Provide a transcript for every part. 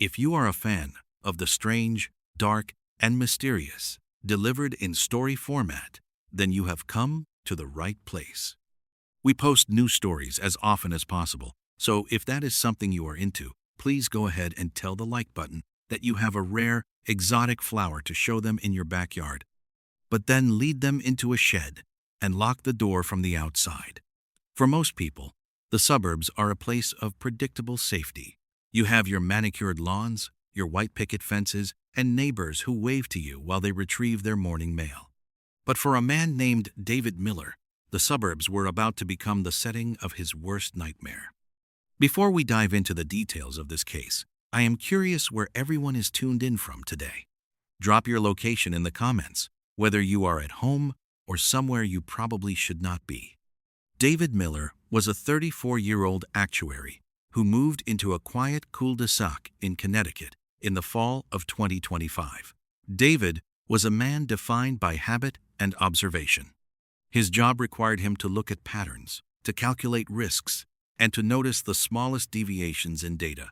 If you are a fan of the strange, dark, and mysterious, delivered in story format, then you have come to the right place. We post new stories as often as possible, so if that is something you are into, please go ahead and tell the like button that you have a rare, exotic flower to show them in your backyard. But then lead them into a shed and lock the door from the outside. For most people, the suburbs are a place of predictable safety. You have your manicured lawns, your white picket fences, and neighbors who wave to you while they retrieve their morning mail. But for a man named David Miller, the suburbs were about to become the setting of his worst nightmare. Before we dive into the details of this case, I am curious where everyone is tuned in from today. Drop your location in the comments, whether you are at home or somewhere you probably should not be. David Miller was a 34-year-old actuary who moved into a quiet cul-de-sac in Connecticut in the fall of 2025. David was a man defined by habit and observation. His job required him to look at patterns, to calculate risks, and to notice the smallest deviations in data.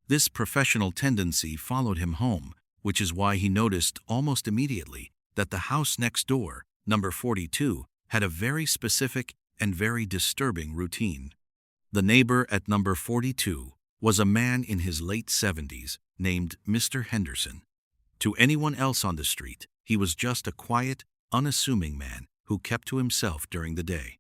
This professional tendency followed him home, which is why he noticed almost immediately that the house next door, number 42, had a very specific and very disturbing routine. The neighbor at number 42 was a man in his late 70s named Mr. Henderson. To anyone else on the street, he was just a quiet, unassuming man who kept to himself during the day.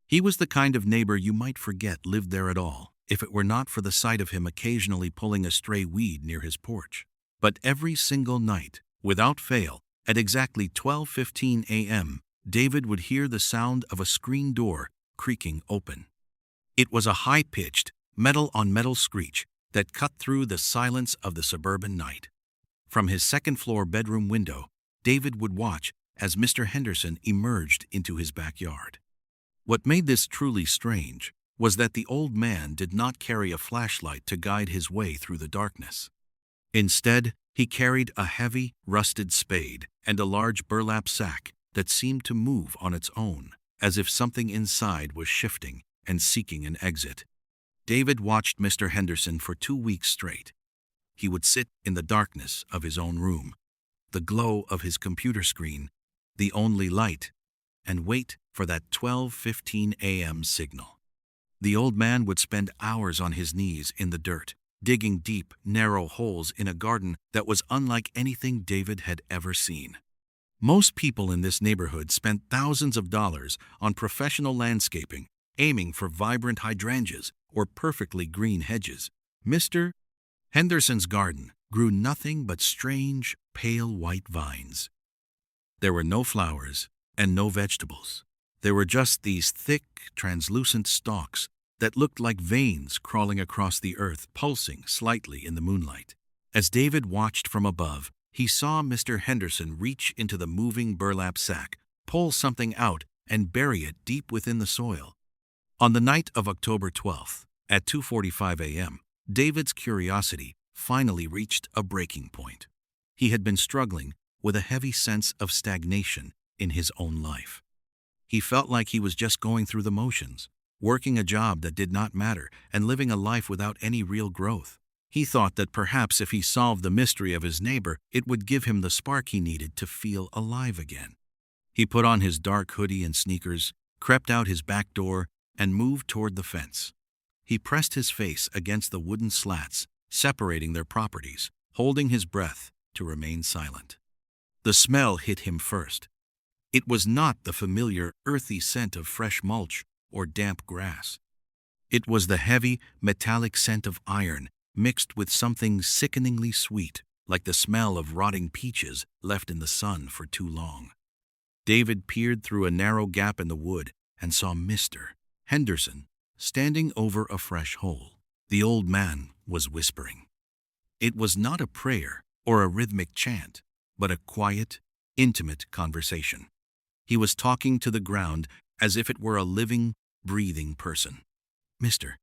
He was the kind of neighbor you might forget lived there at all, if it were not for the sight of him occasionally pulling a stray weed near his porch. But every single night, without fail, at exactly 12:15 a.m., David would hear the sound of a screen door creaking open. It was a high-pitched, metal-on-metal screech that cut through the silence of the suburban night. From his second-floor bedroom window, David would watch as Mr. Henderson emerged into his backyard. What made this truly strange was that the old man did not carry a flashlight to guide his way through the darkness. Instead, he carried a heavy, rusted spade and a large burlap sack that seemed to move on its own, as if something inside was shifting and seeking an exit. David watched Mr. Henderson for 2 weeks straight. He would sit in the darkness of his own room, the glow of his computer screen, the only light, and wait for that 12:15 a.m. signal. The old man would spend hours on his knees in the dirt, digging deep, narrow holes in a garden that was unlike anything David had ever seen. Most people in this neighborhood spent thousands of dollars on professional landscaping, aiming for vibrant hydrangeas or perfectly green hedges. Mr. Henderson's garden grew nothing but strange, pale white vines. There were no flowers and no vegetables. There were just these thick, translucent stalks that looked like veins crawling across the earth, pulsing slightly in the moonlight. As David watched from above, he saw Mr. Henderson reach into the moving burlap sack, pull something out, and bury it deep within the soil. On the night of October 12th, at 2:45 a.m., David's curiosity finally reached a breaking point. He had been struggling with a heavy sense of stagnation in his own life. He felt like he was just going through the motions, working a job that did not matter and living a life without any real growth. He thought that perhaps if he solved the mystery of his neighbor, it would give him the spark he needed to feel alive again. He put on his dark hoodie and sneakers, crept out his back door, and moved toward the fence. He pressed his face against the wooden slats, separating their properties, holding his breath to remain silent. The smell hit him first. It was not the familiar, earthy scent of fresh mulch or damp grass. It was the heavy, metallic scent of iron mixed with something sickeningly sweet, like the smell of rotting peaches left in the sun for too long. David peered through a narrow gap in the wood and saw Mr. Henderson standing over a fresh hole. The old man was whispering. It was not a prayer or a rhythmic chant, but a quiet, intimate conversation. He was talking to the ground as if it were a living, breathing person. Mr.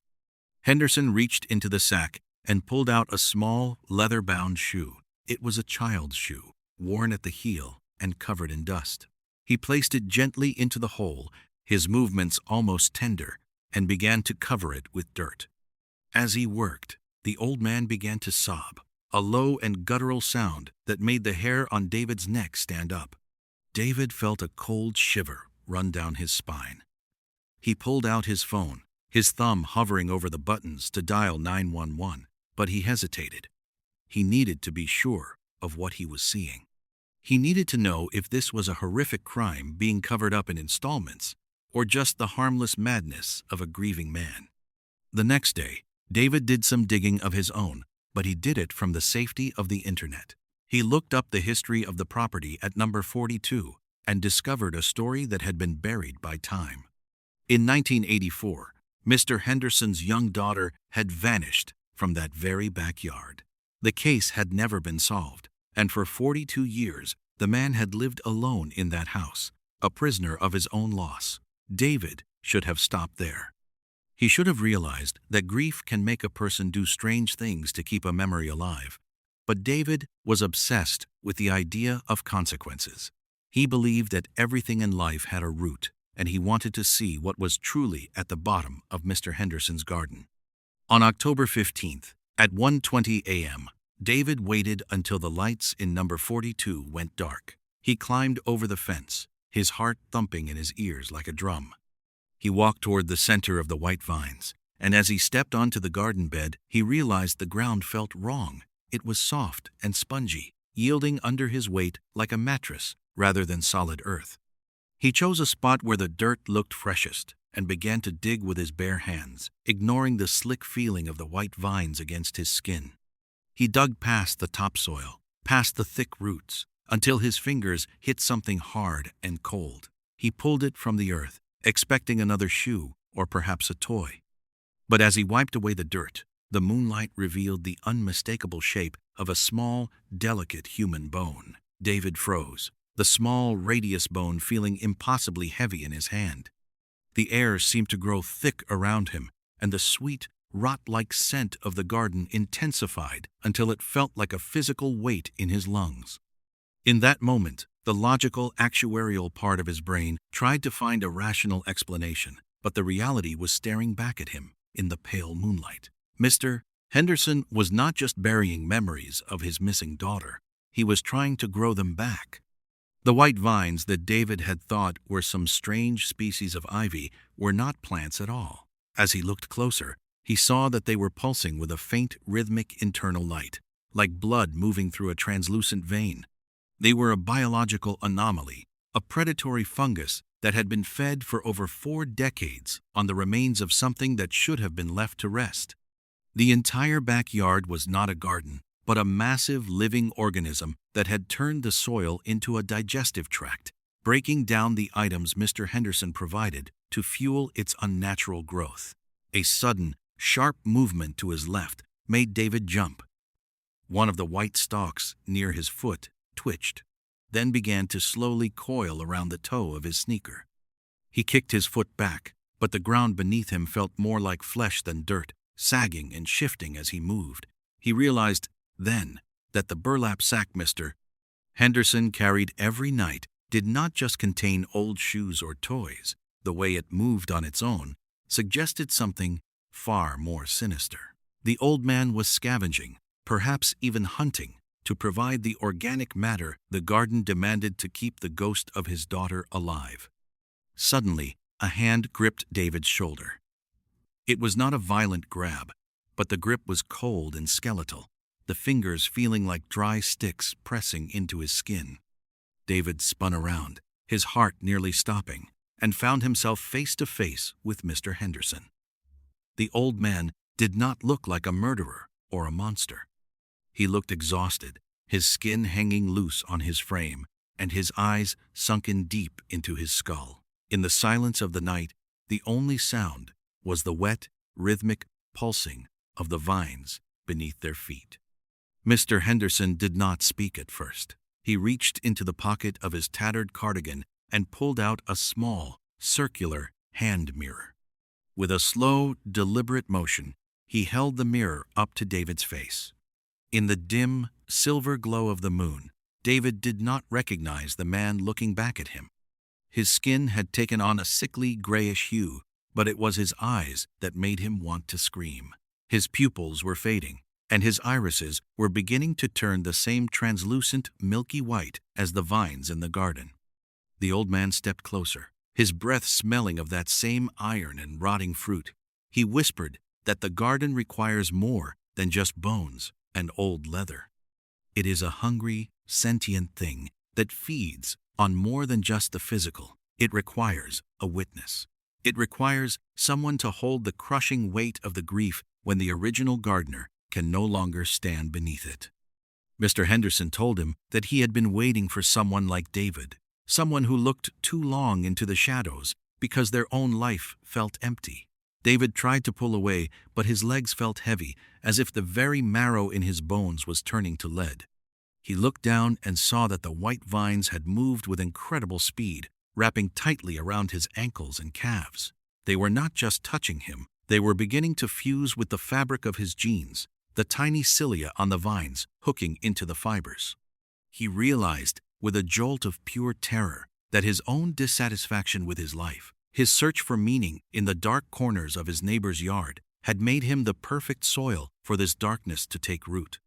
Henderson reached into the sack and pulled out a small, leather-bound shoe. It was a child's shoe, worn at the heel and covered in dust. He placed it gently into the hole, his movements almost tender, and began to cover it with dirt. As he worked, the old man began to sob, a low and guttural sound that made the hair on David's neck stand up. David felt a cold shiver run down his spine. He pulled out his phone, his thumb hovering over the buttons to dial 911, but he hesitated. He needed to be sure of what he was seeing. He needed to know if this was a horrific crime being covered up in installments, or just the harmless madness of a grieving man. The next day, David did some digging of his own, but he did it from the safety of the internet. He looked up the history of the property at number 42 and discovered a story that had been buried by time. In 1984, Mr. Henderson's young daughter had vanished from that very backyard. The case had never been solved, and for 42 years, the man had lived alone in that house, a prisoner of his own loss. David should have stopped there. He should have realized that grief can make a person do strange things to keep a memory alive. But David was obsessed with the idea of consequences. He believed that everything in life had a root, and he wanted to see what was truly at the bottom of Mr. Henderson's garden. On October 15th, at 1:20 a.m., David waited until the lights in number 42 went dark. He climbed over the fence, his heart thumping in his ears like a drum. He walked toward the center of the white vines, and as he stepped onto the garden bed, he realized the ground felt wrong. It was soft and spongy, yielding under his weight like a mattress rather than solid earth. He chose a spot where the dirt looked freshest and began to dig with his bare hands, ignoring the slick feeling of the white vines against his skin. He dug past the topsoil, past the thick roots, until his fingers hit something hard and cold. He pulled it from the earth, expecting another shoe or perhaps a toy. But as he wiped away the dirt, the moonlight revealed the unmistakable shape of a small, delicate human bone. David froze, the small radius bone feeling impossibly heavy in his hand. The air seemed to grow thick around him, and the sweet, rot-like scent of the garden intensified until it felt like a physical weight in his lungs. In that moment, the logical, actuarial part of his brain tried to find a rational explanation, but the reality was staring back at him in the pale moonlight. Mr. Henderson was not just burying memories of his missing daughter. He was trying to grow them back. The white vines that David had thought were some strange species of ivy were not plants at all. As he looked closer, he saw that they were pulsing with a faint, rhythmic internal light, like blood moving through a translucent vein. They were a biological anomaly, a predatory fungus that had been fed for over 4 decades on the remains of something that should have been left to rest. The entire backyard was not a garden, but a massive living organism that had turned the soil into a digestive tract, breaking down the items Mr. Henderson provided to fuel its unnatural growth. A sudden, sharp movement to his left made David jump. One of the white stalks near his foot twitched, then began to slowly coil around the toe of his sneaker. He kicked his foot back, but the ground beneath him felt more like flesh than dirt, sagging and shifting as he moved. He realized then that the burlap sack Mr. Henderson carried every night did not just contain old shoes or toys. The way it moved on its own suggested something far more sinister. The old man was scavenging, perhaps even hunting, to provide the organic matter the garden demanded to keep the ghost of his daughter alive. Suddenly, a hand gripped David's shoulder. It was not a violent grab, but the grip was cold and skeletal, the fingers feeling like dry sticks pressing into his skin. David spun around, his heart nearly stopping, and found himself face to face with Mr. Henderson. The old man did not look like a murderer or a monster. He looked exhausted, his skin hanging loose on his frame, and his eyes sunken deep into his skull. In the silence of the night, the only sound was the wet, rhythmic pulsing of the vines beneath their feet. Mr. Henderson did not speak at first. He reached into the pocket of his tattered cardigan and pulled out a small, circular hand mirror. With a slow, deliberate motion, he held the mirror up to David's face. In the dim, silver glow of the moon, David did not recognize the man looking back at him. His skin had taken on a sickly grayish hue, but it was his eyes that made him want to scream. His pupils were fading, and his irises were beginning to turn the same translucent, milky white as the vines in the garden. The old man stepped closer, his breath smelling of that same iron and rotting fruit. He whispered that the garden requires more than just bones and old leather. It is a hungry, sentient thing that feeds on more than just the physical. It requires a witness. It requires someone to hold the crushing weight of the grief when the original gardener can no longer stand beneath it. Mr. Henderson told him that he had been waiting for someone like David, someone who looked too long into the shadows because their own life felt empty. David tried to pull away, but his legs felt heavy, as if the very marrow in his bones was turning to lead. He looked down and saw that the white vines had moved with incredible speed, wrapping tightly around his ankles and calves. They were not just touching him, they were beginning to fuse with the fabric of his jeans, the tiny cilia on the vines hooking into the fibers. He realized, with a jolt of pure terror, that his own dissatisfaction with his life, his search for meaning in the dark corners of his neighbor's yard, had made him the perfect soil for this darkness to take root.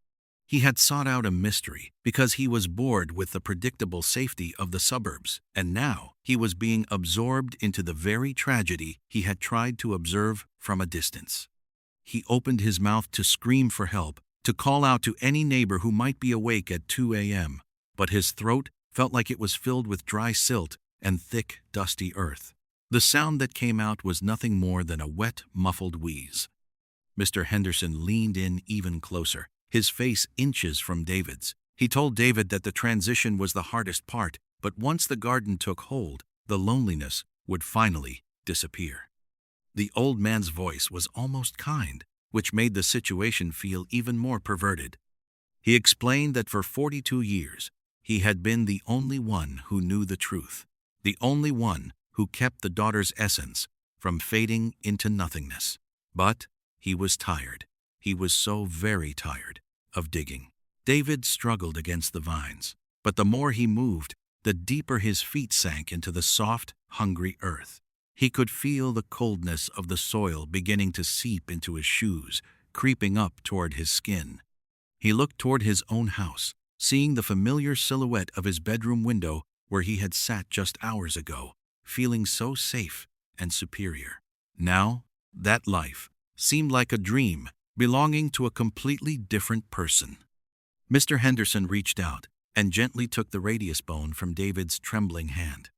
He had sought out a mystery because he was bored with the predictable safety of the suburbs, and now he was being absorbed into the very tragedy he had tried to observe from a distance. He opened his mouth to scream for help, to call out to any neighbor who might be awake at 2 a.m., but his throat felt like it was filled with dry silt and thick, dusty earth. The sound that came out was nothing more than a wet, muffled wheeze. Mr. Henderson leaned in even closer, his face inches from David's. He told David that the transition was the hardest part, but once the garden took hold, the loneliness would finally disappear. The old man's voice was almost kind, which made the situation feel even more perverted. He explained that for 42 years, he had been the only one who knew the truth, the only one who kept the daughter's essence from fading into nothingness. But he was tired. He was so very tired of digging. David struggled against the vines, but the more he moved, the deeper his feet sank into the soft, hungry earth. He could feel the coldness of the soil beginning to seep into his shoes, creeping up toward his skin. He looked toward his own house, seeing the familiar silhouette of his bedroom window where he had sat just hours ago, feeling so safe and superior. Now, that life seemed like a dream belonging to a completely different person. Mr. Henderson reached out and gently took the radius bone from David's trembling hand.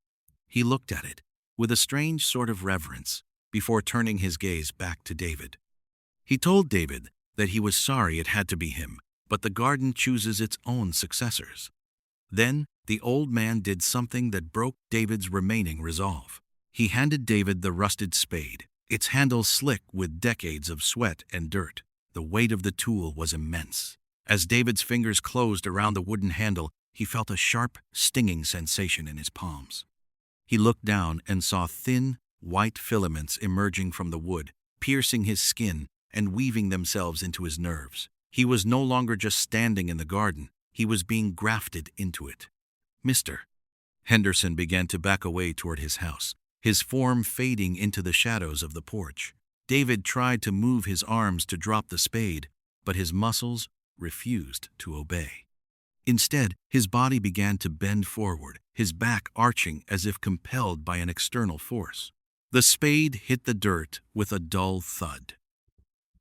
He looked at it with a strange sort of reverence before turning his gaze back to David. He told David that he was sorry it had to be him, but the garden chooses its own successors. Then the old man did something that broke David's remaining resolve. He handed David the rusted spade, its handle slick with decades of sweat and dirt. The weight of the tool was immense. As David's fingers closed around the wooden handle, he felt a sharp, stinging sensation in his palms. He looked down and saw thin, white filaments emerging from the wood, piercing his skin and weaving themselves into his nerves. He was no longer just standing in the garden, he was being grafted into it. Mr. Henderson began to back away toward his house, his form fading into the shadows of the porch. David tried to move his arms to drop the spade, but his muscles refused to obey. Instead, his body began to bend forward, his back arching as if compelled by an external force. The spade hit the dirt with a dull thud.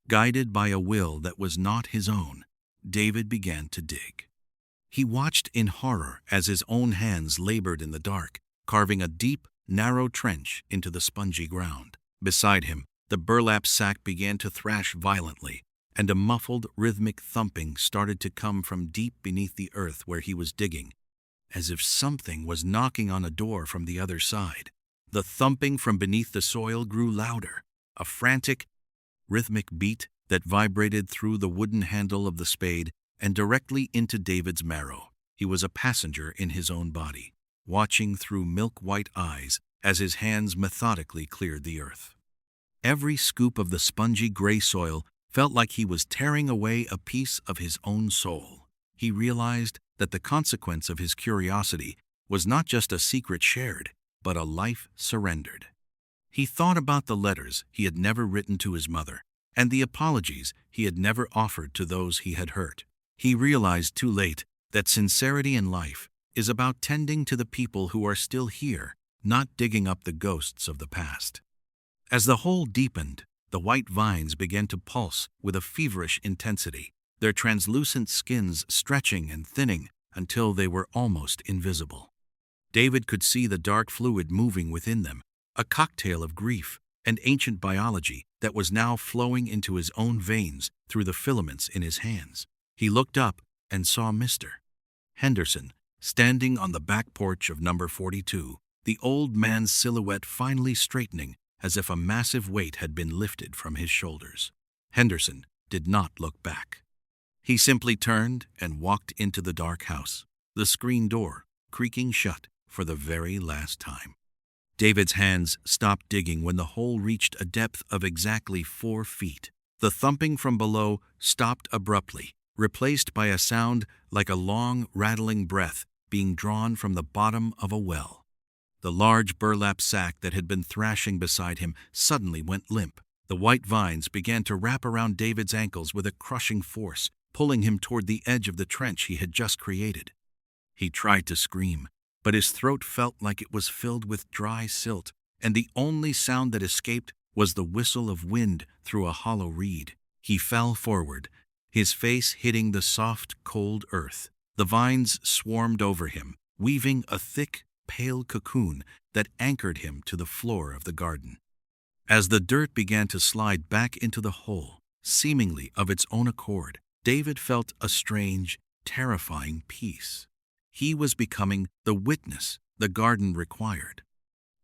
Guided by a will that was not his own, David began to dig. He watched in horror as his own hands labored in the dark, carving a deep, narrow trench into the spongy ground. Beside him, the burlap sack began to thrash violently, and a muffled, rhythmic thumping started to come from deep beneath the earth where he was digging, as if something was knocking on a door from the other side. The thumping from beneath the soil grew louder, a frantic, rhythmic beat that vibrated through the wooden handle of the spade and directly into David's marrow. He was a passenger in his own body, watching through milk-white eyes as his hands methodically cleared the earth. Every scoop of the spongy gray soil felt like he was tearing away a piece of his own soul. He realized that the consequence of his curiosity was not just a secret shared, but a life surrendered. He thought about the letters he had never written to his mother, and the apologies he had never offered to those he had hurt. He realized too late that sincerity in life is about tending to the people who are still here, not digging up the ghosts of the past. As the hole deepened, the white vines began to pulse with a feverish intensity, their translucent skins stretching and thinning until they were almost invisible. David could see the dark fluid moving within them, a cocktail of grief and ancient biology that was now flowing into his own veins through the filaments in his hands. He looked up and saw Mr. Henderson standing on the back porch of number 42, the old man's silhouette finally straightening as if a massive weight had been lifted from his shoulders. Henderson did not look back. He simply turned and walked into the dark house, the screen door creaking shut for the very last time. David's hands stopped digging when the hole reached a depth of exactly 4 feet. The thumping from below stopped abruptly, replaced by a sound like a long, rattling breath being drawn from the bottom of a well. The large burlap sack that had been thrashing beside him suddenly went limp. The white vines began to wrap around David's ankles with a crushing force, pulling him toward the edge of the trench he had just created. He tried to scream, but his throat felt like it was filled with dry silt, and the only sound that escaped was the whistle of wind through a hollow reed. He fell forward, his face hitting the soft, cold earth. The vines swarmed over him, weaving a thick, pale cocoon that anchored him to the floor of the garden. As the dirt began to slide back into the hole, seemingly of its own accord, David felt a strange, terrifying peace. He was becoming the witness the garden required.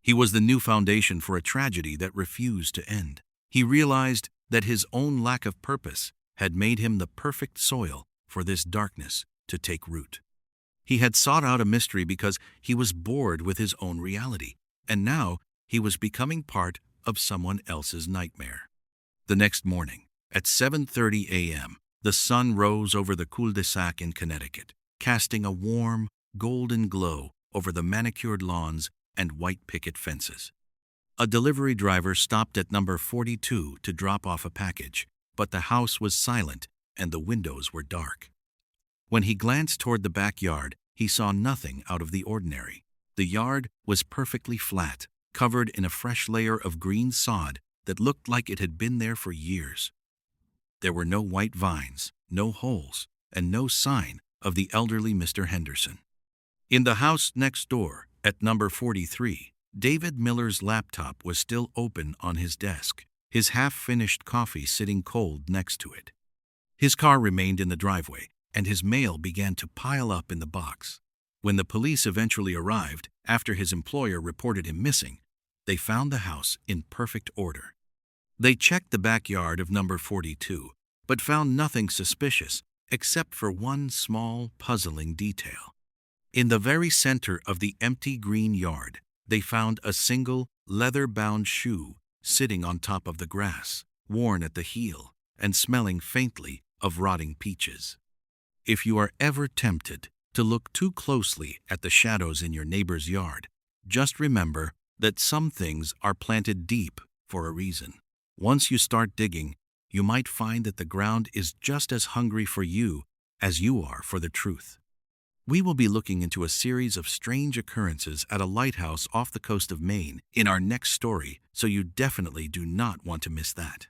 He was the new foundation for a tragedy that refused to end. He realized that his own lack of purpose had made him the perfect soil for this darkness to take root. He had sought out a mystery because he was bored with his own reality, and now he was becoming part of someone else's nightmare. The next morning, at 7:30 a.m., the sun rose over the cul-de-sac in Connecticut, casting a warm, golden glow over the manicured lawns and white picket fences. A delivery driver stopped at number 42 to drop off a package, but the house was silent and the windows were dark. When he glanced toward the backyard, he saw nothing out of the ordinary. The yard was perfectly flat, covered in a fresh layer of green sod that looked like it had been there for years. There were no white vines, no holes, and no sign of the elderly Mr. Henderson. In the house next door, at number 43, David Miller's laptop was still open on his desk, his half-finished coffee sitting cold next to it. His car remained in the driveway, and his mail began to pile up in the box. When the police eventually arrived, after his employer reported him missing, they found the house in perfect order. They checked the backyard of number 42, but found nothing suspicious except for one small, puzzling detail. In the very center of the empty green yard, they found a single, leather-bound shoe sitting on top of the grass, worn at the heel, and smelling faintly of rotting peaches. If you are ever tempted to look too closely at the shadows in your neighbor's yard, just remember that some things are planted deep for a reason. Once you start digging, you might find that the ground is just as hungry for you as you are for the truth. We will be looking into a series of strange occurrences at a lighthouse off the coast of Maine in our next story, so you definitely do not want to miss that.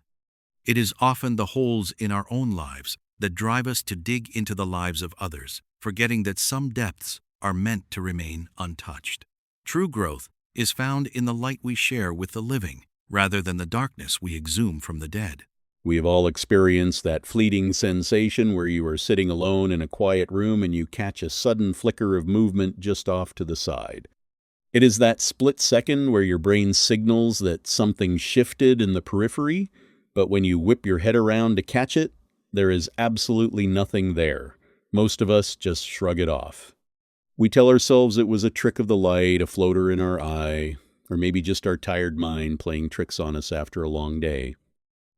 It is often the holes in our own lives that drive us to dig into the lives of others, forgetting that some depths are meant to remain untouched. True growth is found in the light we share with the living, rather than the darkness we exhume from the dead. We have all experienced that fleeting sensation where you are sitting alone in a quiet room and you catch a sudden flicker of movement just off to the side. It is that split second where your brain signals that something shifted in the periphery, but when you whip your head around to catch it, there is absolutely nothing there. Most of us just shrug it off. We tell ourselves it was a trick of the light, a floater in our eye, or maybe just our tired mind playing tricks on us after a long day.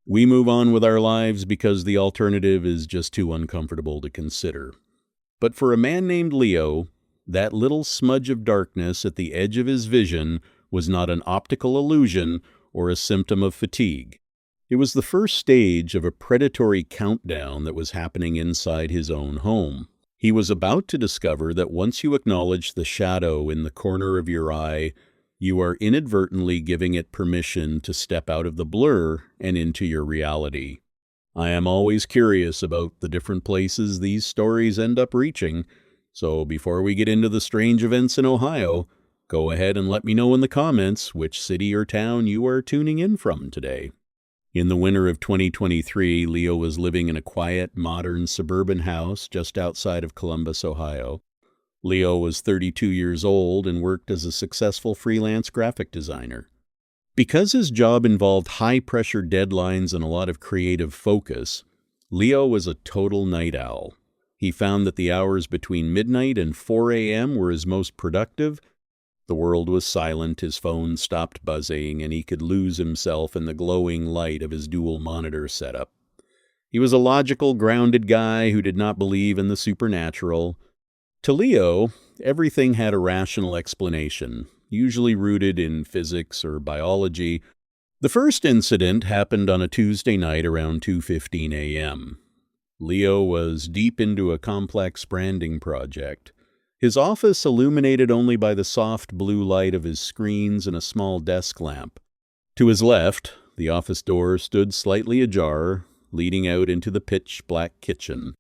We move on with our lives because the alternative is just too uncomfortable to consider. But for a man named Leo, that little smudge of darkness at the edge of his vision was not an optical illusion or a symptom of fatigue. It was the first stage of a predatory countdown that was happening inside his own home. He was about to discover that once you acknowledge the shadow in the corner of your eye, you are inadvertently giving it permission to step out of the blur and into your reality. I am always curious about the different places these stories end up reaching, so before we get into the strange events in Ohio, go ahead and let me know in the comments which city or town you are tuning in from today. In the winter of 2023, Leo was living in a quiet, modern suburban house just outside of Columbus, Ohio. Leo was 32 years old and worked as a successful freelance graphic designer. Because his job involved high-pressure deadlines and a lot of creative focus, Leo was a total night owl. He found that the hours between midnight and 4 a.m. were his most productive. The world was silent, his phone stopped buzzing, and he could lose himself in the glowing light of his dual monitor setup. He was a logical, grounded guy who did not believe in the supernatural. To Leo, everything had a rational explanation, usually rooted in physics or biology. The first incident happened on a Tuesday night around 2:15 a.m. Leo was deep into a complex branding project. His office illuminated only by the soft blue light of his screens and a small desk lamp. To his left, the office door stood slightly ajar, leading out into the pitch-black kitchen.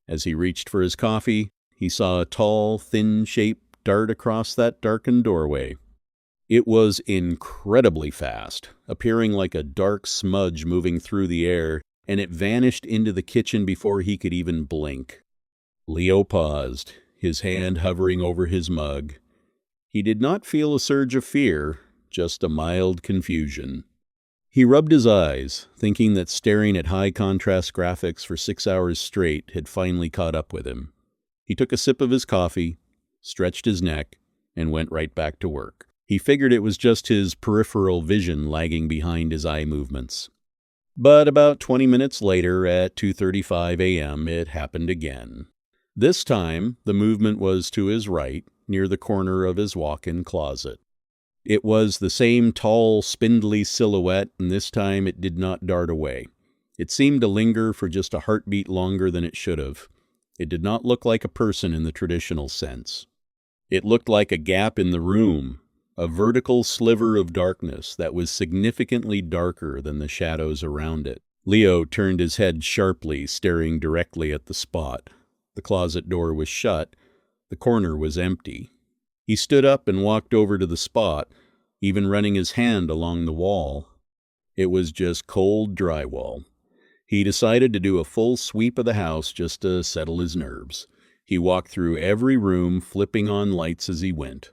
As he reached for his coffee, he saw a tall, thin shape dart across that darkened doorway. It was incredibly fast, appearing like a dark smudge moving through the air, and it vanished into the kitchen before he could even blink. Leo paused, his hand hovering over his mug. He did not feel a surge of fear, just a mild confusion. He rubbed his eyes, thinking that staring at high-contrast graphics for 6 hours straight had finally caught up with him. He took a sip of his coffee, stretched his neck, and went right back to work. He figured it was just his peripheral vision lagging behind his eye movements. But about 20 minutes later, at 2:35 a.m., it happened again. This time, the movement was to his right, near the corner of his walk-in closet. It was the same tall, spindly silhouette, and this time it did not dart away. It seemed to linger for just a heartbeat longer than it should have. It did not look like a person in the traditional sense. It looked like a gap in the room, a vertical sliver of darkness that was significantly darker than the shadows around it. Leo turned his head sharply, staring directly at the spot. The closet door was shut. The corner was empty. He stood up and walked over to the spot, even running his hand along the wall. It was just cold drywall. He decided to do a full sweep of the house just to settle his nerves. He walked through every room, flipping on lights as he went.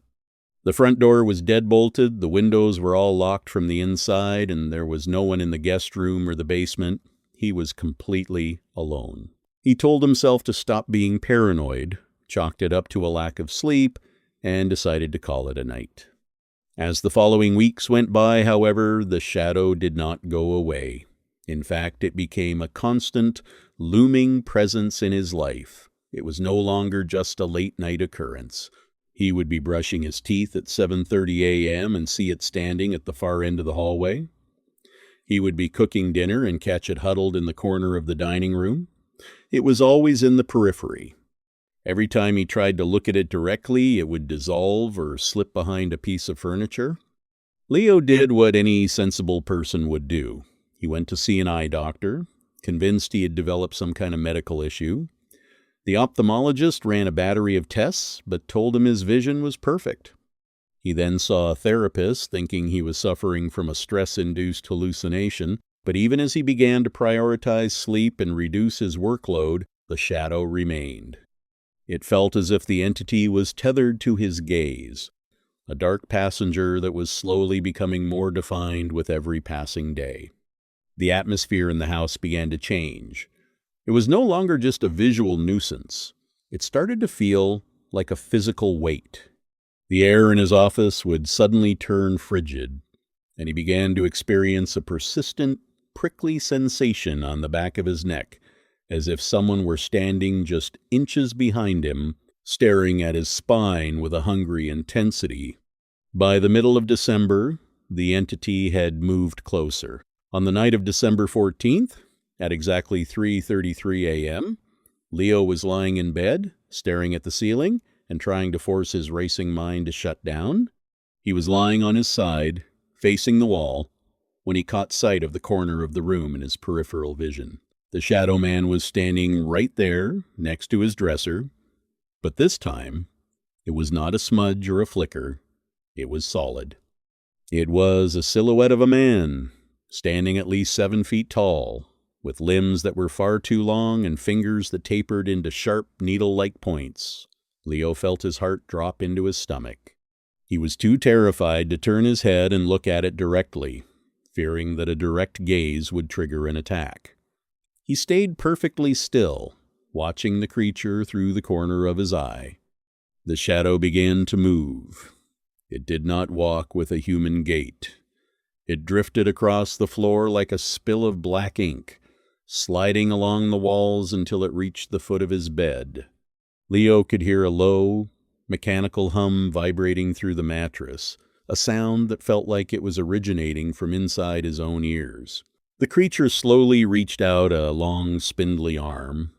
The front door was deadbolted, the windows were all locked from the inside, and there was no one in the guest room or the basement. He was completely alone. He told himself to stop being paranoid, chalked it up to a lack of sleep, and decided to call it a night. As the following weeks went by, however, the shadow did not go away. In fact, it became a constant, looming presence in his life. It was no longer just a late-night occurrence. He would be brushing his teeth at 7:30 a.m. and see it standing at the far end of the hallway. He would be cooking dinner and catch it huddled in the corner of the dining room. It was always in the periphery. Every time he tried to look at it directly, it would dissolve or slip behind a piece of furniture. Leo did what any sensible person would do. He went to see an eye doctor, convinced he had developed some kind of medical issue. The ophthalmologist ran a battery of tests, but told him his vision was perfect. He then saw a therapist, thinking he was suffering from a stress-induced hallucination, but even as he began to prioritize sleep and reduce his workload, the shadow remained. It felt as if the entity was tethered to his gaze, a dark passenger that was slowly becoming more defined with every passing day. The atmosphere in the house began to change. It was no longer just a visual nuisance. It started to feel like a physical weight. The air in his office would suddenly turn frigid, and he began to experience a persistent, prickly sensation on the back of his neck, as if someone were standing just inches behind him, staring at his spine with a hungry intensity. By the middle of December, the entity had moved closer. On the night of December 14th, at exactly 3:33 a.m., Leo was lying in bed, staring at the ceiling, and trying to force his racing mind to shut down. He was lying on his side, facing the wall, when he caught sight of the corner of the room in his peripheral vision. The shadow man was standing right there, next to his dresser, but this time, it was not a smudge or a flicker. It was solid. It was a silhouette of a man, standing at least 7 feet tall, with limbs that were far too long and fingers that tapered into sharp, needle-like points. Leo felt his heart drop into his stomach. He was too terrified to turn his head and look at it directly, fearing that a direct gaze would trigger an attack. He stayed perfectly still, watching the creature through the corner of his eye. The shadow began to move. It did not walk with a human gait. It drifted across the floor like a spill of black ink, sliding along the walls until it reached the foot of his bed. Leo could hear a low, mechanical hum vibrating through the mattress, a sound that felt like it was originating from inside his own ears. The creature slowly reached out a long, spindly arm,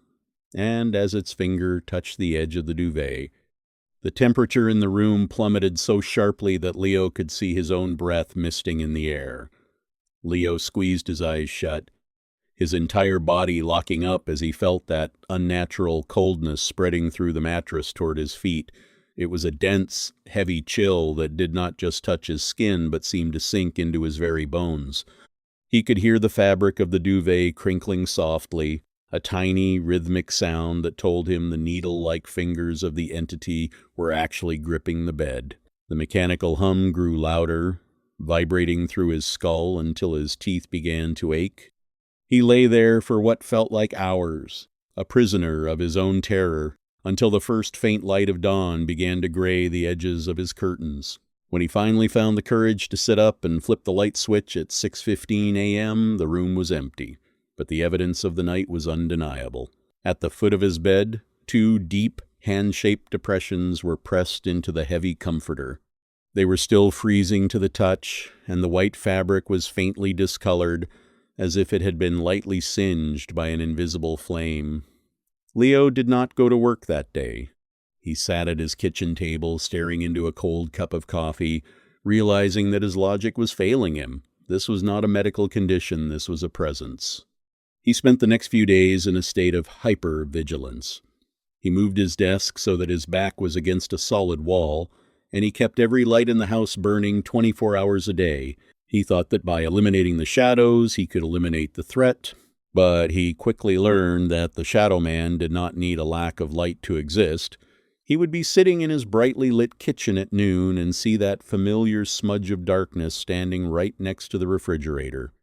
and as its finger touched the edge of the duvet, the temperature in the room plummeted so sharply that Leo could see his own breath misting in the air. Leo squeezed his eyes shut, his entire body locking up as he felt that unnatural coldness spreading through the mattress toward his feet. It was a dense, heavy chill that did not just touch his skin but seemed to sink into his very bones. He could hear the fabric of the duvet crinkling softly, a tiny, rhythmic sound that told him the needle-like fingers of the entity were actually gripping the bed. The mechanical hum grew louder, vibrating through his skull until his teeth began to ache. He lay there for what felt like hours, a prisoner of his own terror, until the first faint light of dawn began to gray the edges of his curtains. When he finally found the courage to sit up and flip the light switch at 6:15 a.m., the room was empty. But the evidence of the night was undeniable. At the foot of his bed, 2 deep, hand-shaped depressions were pressed into the heavy comforter. They were still freezing to the touch, and the white fabric was faintly discolored, as if it had been lightly singed by an invisible flame. Leo did not go to work that day. He sat at his kitchen table, staring into a cold cup of coffee, realizing that his logic was failing him. This was not a medical condition, this was a presence. He spent the next few days in a state of hyper-vigilance. He moved his desk so that his back was against a solid wall, and he kept every light in the house burning 24 hours a day. He thought that by eliminating the shadows, he could eliminate the threat, but he quickly learned that the shadow man did not need a lack of light to exist. He would be sitting in his brightly lit kitchen at noon and see that familiar smudge of darkness standing right next to the refrigerator.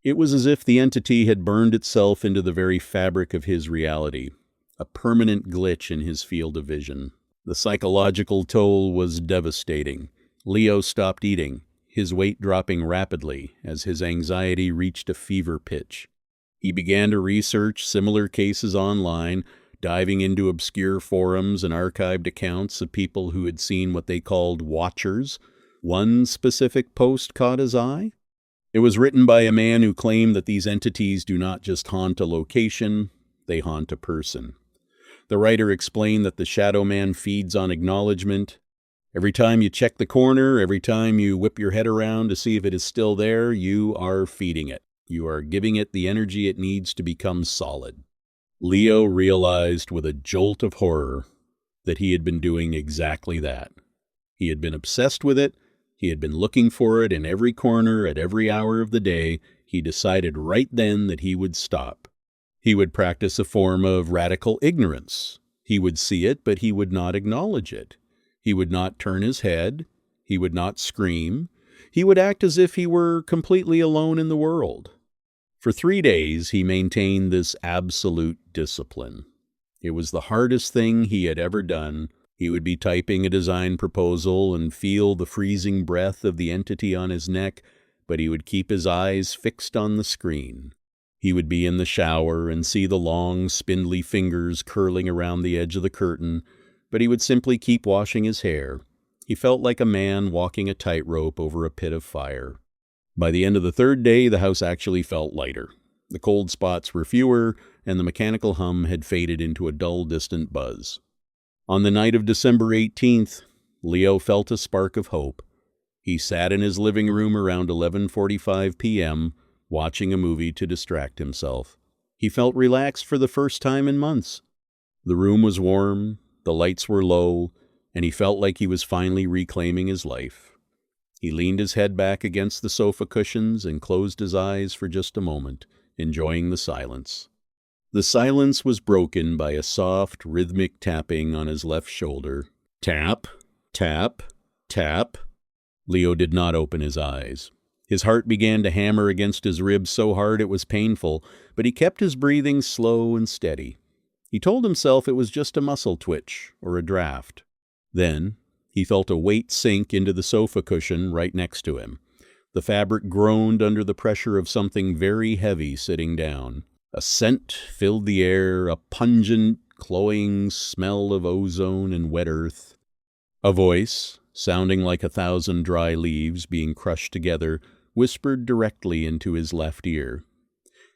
It was as if the entity had burned itself into the very fabric of his reality, a permanent glitch in his field of vision. The psychological toll was devastating. Leo stopped eating, his weight dropping rapidly as his anxiety reached a fever pitch. He began to research similar cases online, diving into obscure forums and archived accounts of people who had seen what they called watchers. One specific post caught his eye. It was written by a man who claimed that these entities do not just haunt a location, they haunt a person. The writer explained that the shadow man feeds on acknowledgement. Every time you check the corner, every time you whip your head around to see if it is still there, you are feeding it. You are giving it the energy it needs to become solid. Leo realized with a jolt of horror that he had been doing exactly that. He had been obsessed with it. He had been looking for it in every corner at every hour of the day. He decided right then that he would stop. He would practice a form of radical ignorance. He would see it, but he would not acknowledge it. He would not turn his head. He would not scream. He would act as if he were completely alone in the world. For 3 days, he maintained this absolute discipline. It was the hardest thing he had ever done. He would be typing a design proposal and feel the freezing breath of the entity on his neck, but he would keep his eyes fixed on the screen. He would be in the shower and see the long, spindly fingers curling around the edge of the curtain, but he would simply keep washing his hair. He felt like a man walking a tightrope over a pit of fire. By the end of the third day, the house actually felt lighter. The cold spots were fewer, and the mechanical hum had faded into a dull, distant buzz. On the night of December 18th, Leo felt a spark of hope. He sat in his living room around 11:45 p.m., watching a movie to distract himself. He felt relaxed for the first time in months. The room was warm, the lights were low, and he felt like he was finally reclaiming his life. He leaned his head back against the sofa cushions and closed his eyes for just a moment, enjoying the silence. The silence was broken by a soft, rhythmic tapping on his left shoulder. Tap, tap, tap. Leo did not open his eyes. His heart began to hammer against his ribs so hard it was painful, but he kept his breathing slow and steady. He told himself it was just a muscle twitch or a draft. Then he felt a weight sink into the sofa cushion right next to him. The fabric groaned under the pressure of something very heavy sitting down. A scent filled the air, a pungent, cloying smell of ozone and wet earth. A voice, sounding like 1,000 dry leaves being crushed together, whispered directly into his left ear.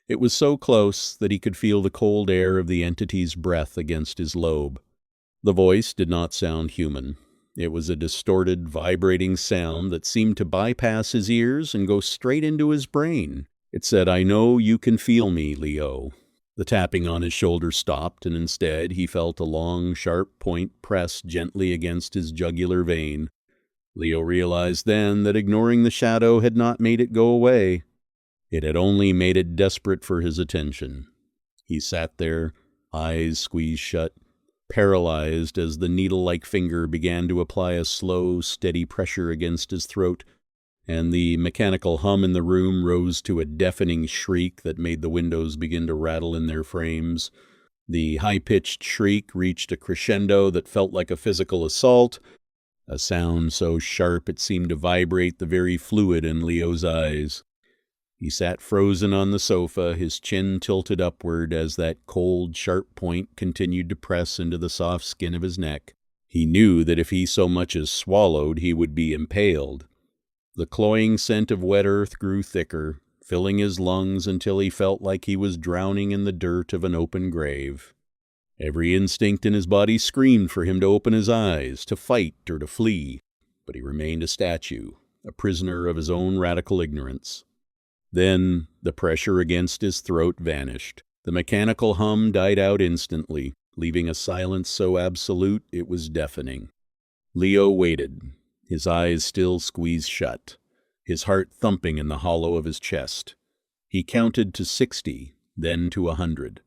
It was so close that he could feel the cold air of the entity's breath against his lobe. The voice did not sound human. It was a distorted, vibrating sound that seemed to bypass his ears and go straight into his brain. It said, "I know you can feel me, Leo." The tapping on his shoulder stopped, and instead he felt a long, sharp point press gently against his jugular vein. Leo realized then that ignoring the shadow had not made it go away. It had only made it desperate for his attention. He sat there, eyes squeezed shut, paralyzed as the needle-like finger began to apply a slow, steady pressure against his throat, and the mechanical hum in the room rose to a deafening shriek that made the windows begin to rattle in their frames. The high-pitched shriek reached a crescendo that felt like a physical assault, a sound so sharp it seemed to vibrate the very fluid in Leo's eyes. He sat frozen on the sofa, his chin tilted upward as that cold, sharp point continued to press into the soft skin of his neck. He knew that if he so much as swallowed, he would be impaled. The cloying scent of wet earth grew thicker, filling his lungs until he felt like he was drowning in the dirt of an open grave. Every instinct in his body screamed for him to open his eyes, to fight or to flee, but he remained a statue, a prisoner of his own radical ignorance. Then the pressure against his throat vanished. The mechanical hum died out instantly, leaving a silence so absolute it was deafening. Leo waited, his eyes still squeezed shut, his heart thumping in the hollow of his chest. He counted to 60, then to 100.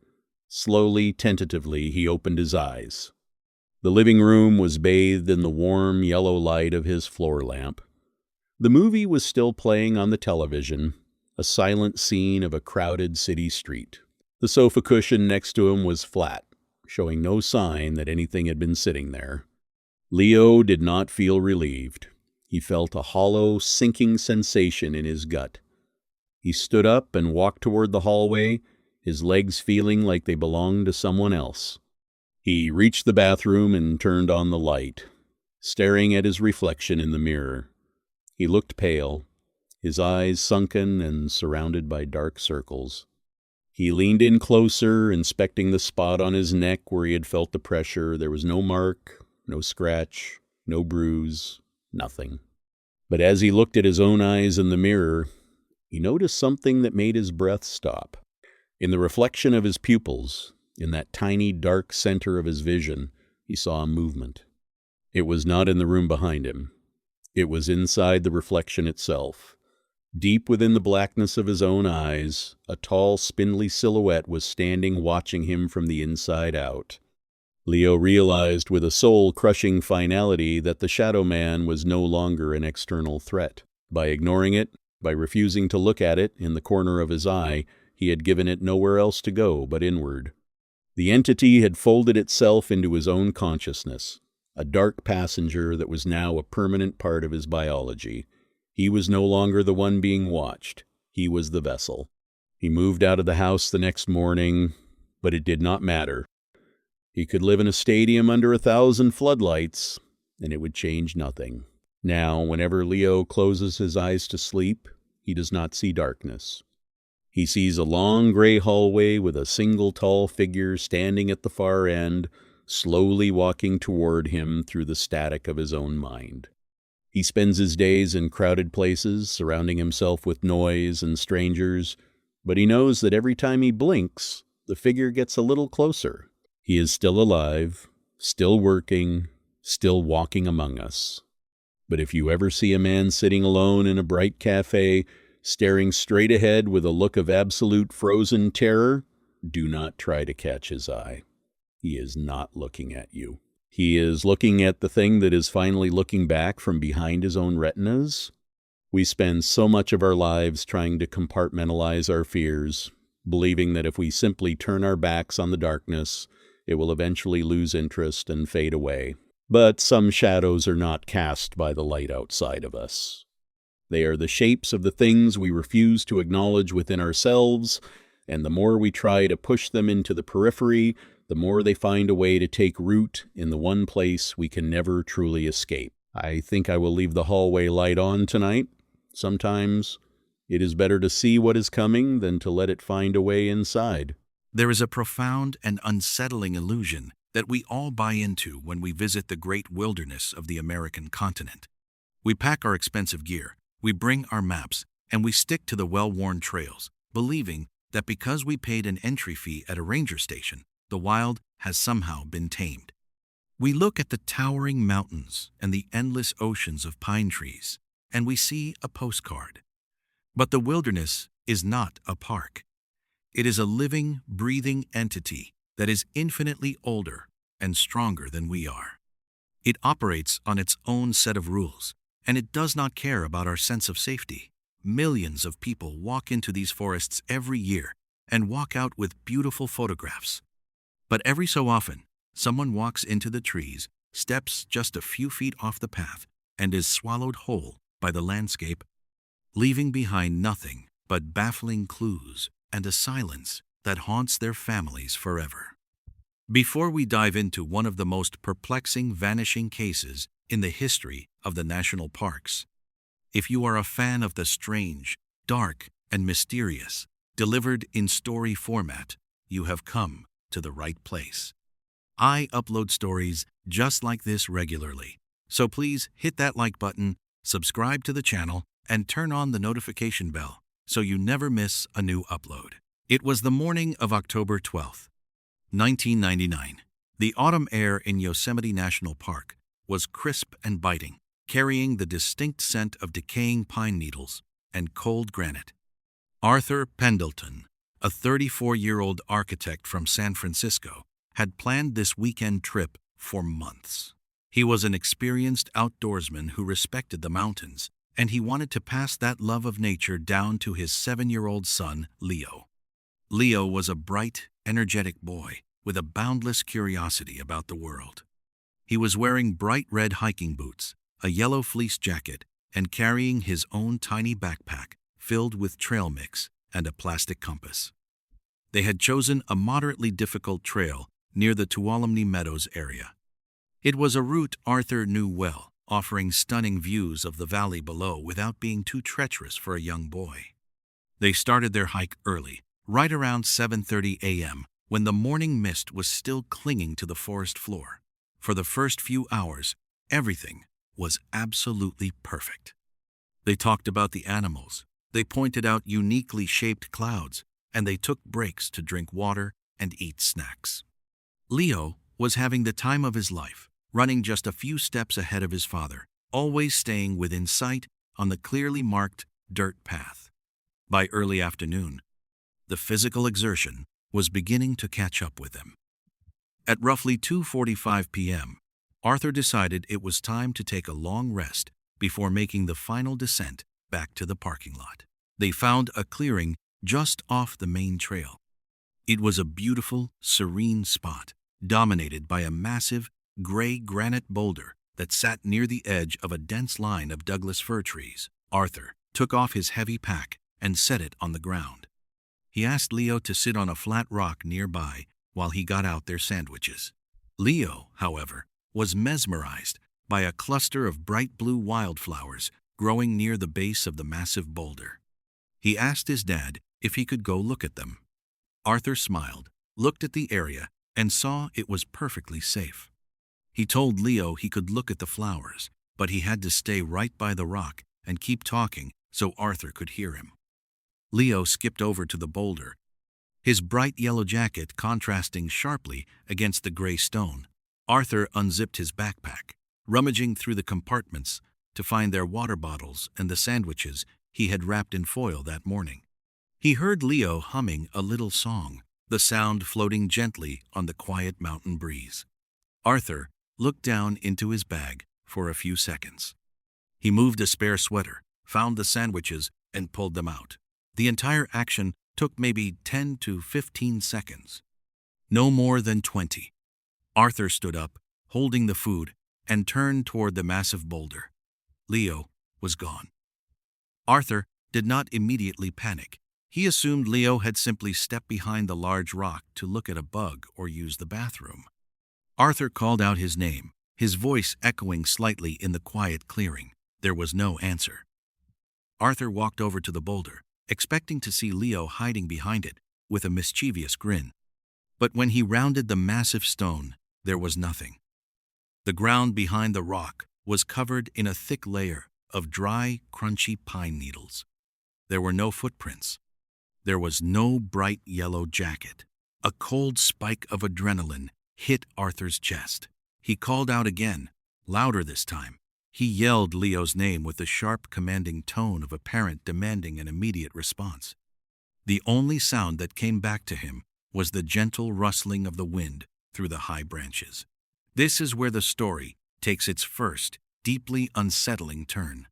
Slowly, tentatively, he opened his eyes. The living room was bathed in the warm yellow light of his floor lamp. The movie was still playing on the television, a silent scene of a crowded city street. The sofa cushion next to him was flat, showing no sign that anything had been sitting there. Leo did not feel relieved. He felt a hollow, sinking sensation in his gut. He stood up and walked toward the hallway, his legs feeling like they belonged to someone else. He reached the bathroom and turned on the light, staring at his reflection in the mirror. He looked pale, his eyes sunken and surrounded by dark circles. He leaned in closer, inspecting the spot on his neck where he had felt the pressure. There was no mark, no scratch, no bruise, nothing. But as he looked at his own eyes in the mirror, he noticed something that made his breath stop. In the reflection of his pupils, in that tiny dark center of his vision, he saw a movement. It was not in the room behind him. It was inside the reflection itself. Deep within the blackness of his own eyes, a tall, spindly silhouette was standing watching him from the inside out. Leo realized with a soul-crushing finality that the Shadow Man was no longer an external threat. By ignoring it, by refusing to look at it in the corner of his eye, he had given it nowhere else to go but inward. The entity had folded itself into his own consciousness, a dark passenger that was now a permanent part of his biology. He was no longer the one being watched. He was the vessel. He moved out of the house the next morning, but it did not matter. He could live in a stadium under 1,000 floodlights, and it would change nothing. Now, whenever Leo closes his eyes to sleep, he does not see darkness. He sees a long gray hallway with a single tall figure standing at the far end, slowly walking toward him through the static of his own mind. He spends his days in crowded places, surrounding himself with noise and strangers, but he knows that every time he blinks, the figure gets a little closer. He is still alive, still working, still walking among us. But if you ever see a man sitting alone in a bright cafe, staring straight ahead with a look of absolute frozen terror, do not try to catch his eye. He is not looking at you. He is looking at the thing that is finally looking back from behind his own retinas. We spend so much of our lives trying to compartmentalize our fears, believing that if we simply turn our backs on the darkness, it will eventually lose interest and fade away. But some shadows are not cast by the light outside of us. They are the shapes of the things we refuse to acknowledge within ourselves, and the more we try to push them into the periphery, the more they find a way to take root in the one place we can never truly escape. I think I will leave the hallway light on tonight. Sometimes it is better to see what is coming than to let it find a way inside. There is a profound and unsettling illusion that we all buy into when we visit the great wilderness of the American continent. We pack our expensive gear, we bring our maps, and we stick to the well-worn trails, believing that because we paid an entry fee at a ranger station, the wild has somehow been tamed. We look at the towering mountains and the endless oceans of pine trees, and we see a postcard. But the wilderness is not a park. It is a living, breathing entity that is infinitely older and stronger than we are. It operates on its own set of rules, and it does not care about our sense of safety. Millions of people walk into these forests every year and walk out with beautiful photographs. But every so often, someone walks into the trees, steps just a few feet off the path, and is swallowed whole by the landscape, leaving behind nothing but baffling clues and a silence that haunts their families forever. Before we dive into one of the most perplexing vanishing cases in the history of the national parks, if you are a fan of the strange, dark, and mysterious, delivered in story format, you have come to the right place. I upload stories just like this regularly, so please hit that like button, subscribe to the channel, and turn on the notification bell so you never miss a new upload. It was the morning of October 12th, 1999. The autumn air in Yosemite National Park was crisp and biting, carrying the distinct scent of decaying pine needles and cold granite. Arthur Pendleton, a 34-year-old architect from San Francisco, had planned this weekend trip for months. He was an experienced outdoorsman who respected the mountains, and he wanted to pass that love of nature down to his 7-year-old son, Leo. Leo was a bright, energetic boy with a boundless curiosity about the world. He was wearing bright red hiking boots, a yellow fleece jacket, and carrying his own tiny backpack filled with trail mix and a plastic compass. They had chosen a moderately difficult trail near the Tuolumne Meadows area. It was a route Arthur knew well, offering stunning views of the valley below without being too treacherous for a young boy. They started their hike early, right around 7:30 a.m., when the morning mist was still clinging to the forest floor. For the first few hours, everything was absolutely perfect. They talked about the animals, they pointed out uniquely shaped clouds, and they took breaks to drink water and eat snacks. Leo was having the time of his life, running just a few steps ahead of his father, always staying within sight on the clearly marked dirt path. By early afternoon, the physical exertion was beginning to catch up with him. At roughly 2:45 p.m., Arthur decided it was time to take a long rest before making the final descent back to the parking lot. They found a clearing just off the main trail. It was a beautiful, serene spot, dominated by a massive, gray granite boulder that sat near the edge of a dense line of Douglas fir trees. Arthur took off his heavy pack and set it on the ground. He asked Leo to sit on a flat rock nearby while he got out their sandwiches. Leo, however, was mesmerized by a cluster of bright blue wildflowers growing near the base of the massive boulder. He asked his dad if he could go look at them. Arthur smiled, looked at the area, and saw it was perfectly safe. He told Leo he could look at the flowers, but he had to stay right by the rock and keep talking so Arthur could hear him. Leo skipped over to the boulder, his bright yellow jacket contrasting sharply against the gray stone. Arthur unzipped his backpack, rummaging through the compartments to find their water bottles and the sandwiches he had wrapped in foil that morning. He heard Leo humming a little song, the sound floating gently on the quiet mountain breeze. Arthur looked down into his bag for a few seconds. He moved a spare sweater, found the sandwiches, and pulled them out. The entire action took maybe 10 to 15 seconds. No more than 20. Arthur stood up, holding the food, and turned toward the massive boulder. Leo was gone. Arthur did not immediately panic. He assumed Leo had simply stepped behind the large rock to look at a bug or use the bathroom. Arthur called out his name, his voice echoing slightly in the quiet clearing. There was no answer. Arthur walked over to the boulder, expecting to see Leo hiding behind it with a mischievous grin. But when he rounded the massive stone, there was nothing. The ground behind the rock was covered in a thick layer of dry, crunchy pine needles. There were no footprints. There was no bright yellow jacket. A cold spike of adrenaline hit Arthur's chest. He called out again, louder this time. He yelled Leo's name with the sharp, commanding tone of a parent demanding an immediate response. The only sound that came back to him was the gentle rustling of the wind through the high branches. This is where the story takes its first, deeply unsettling turn.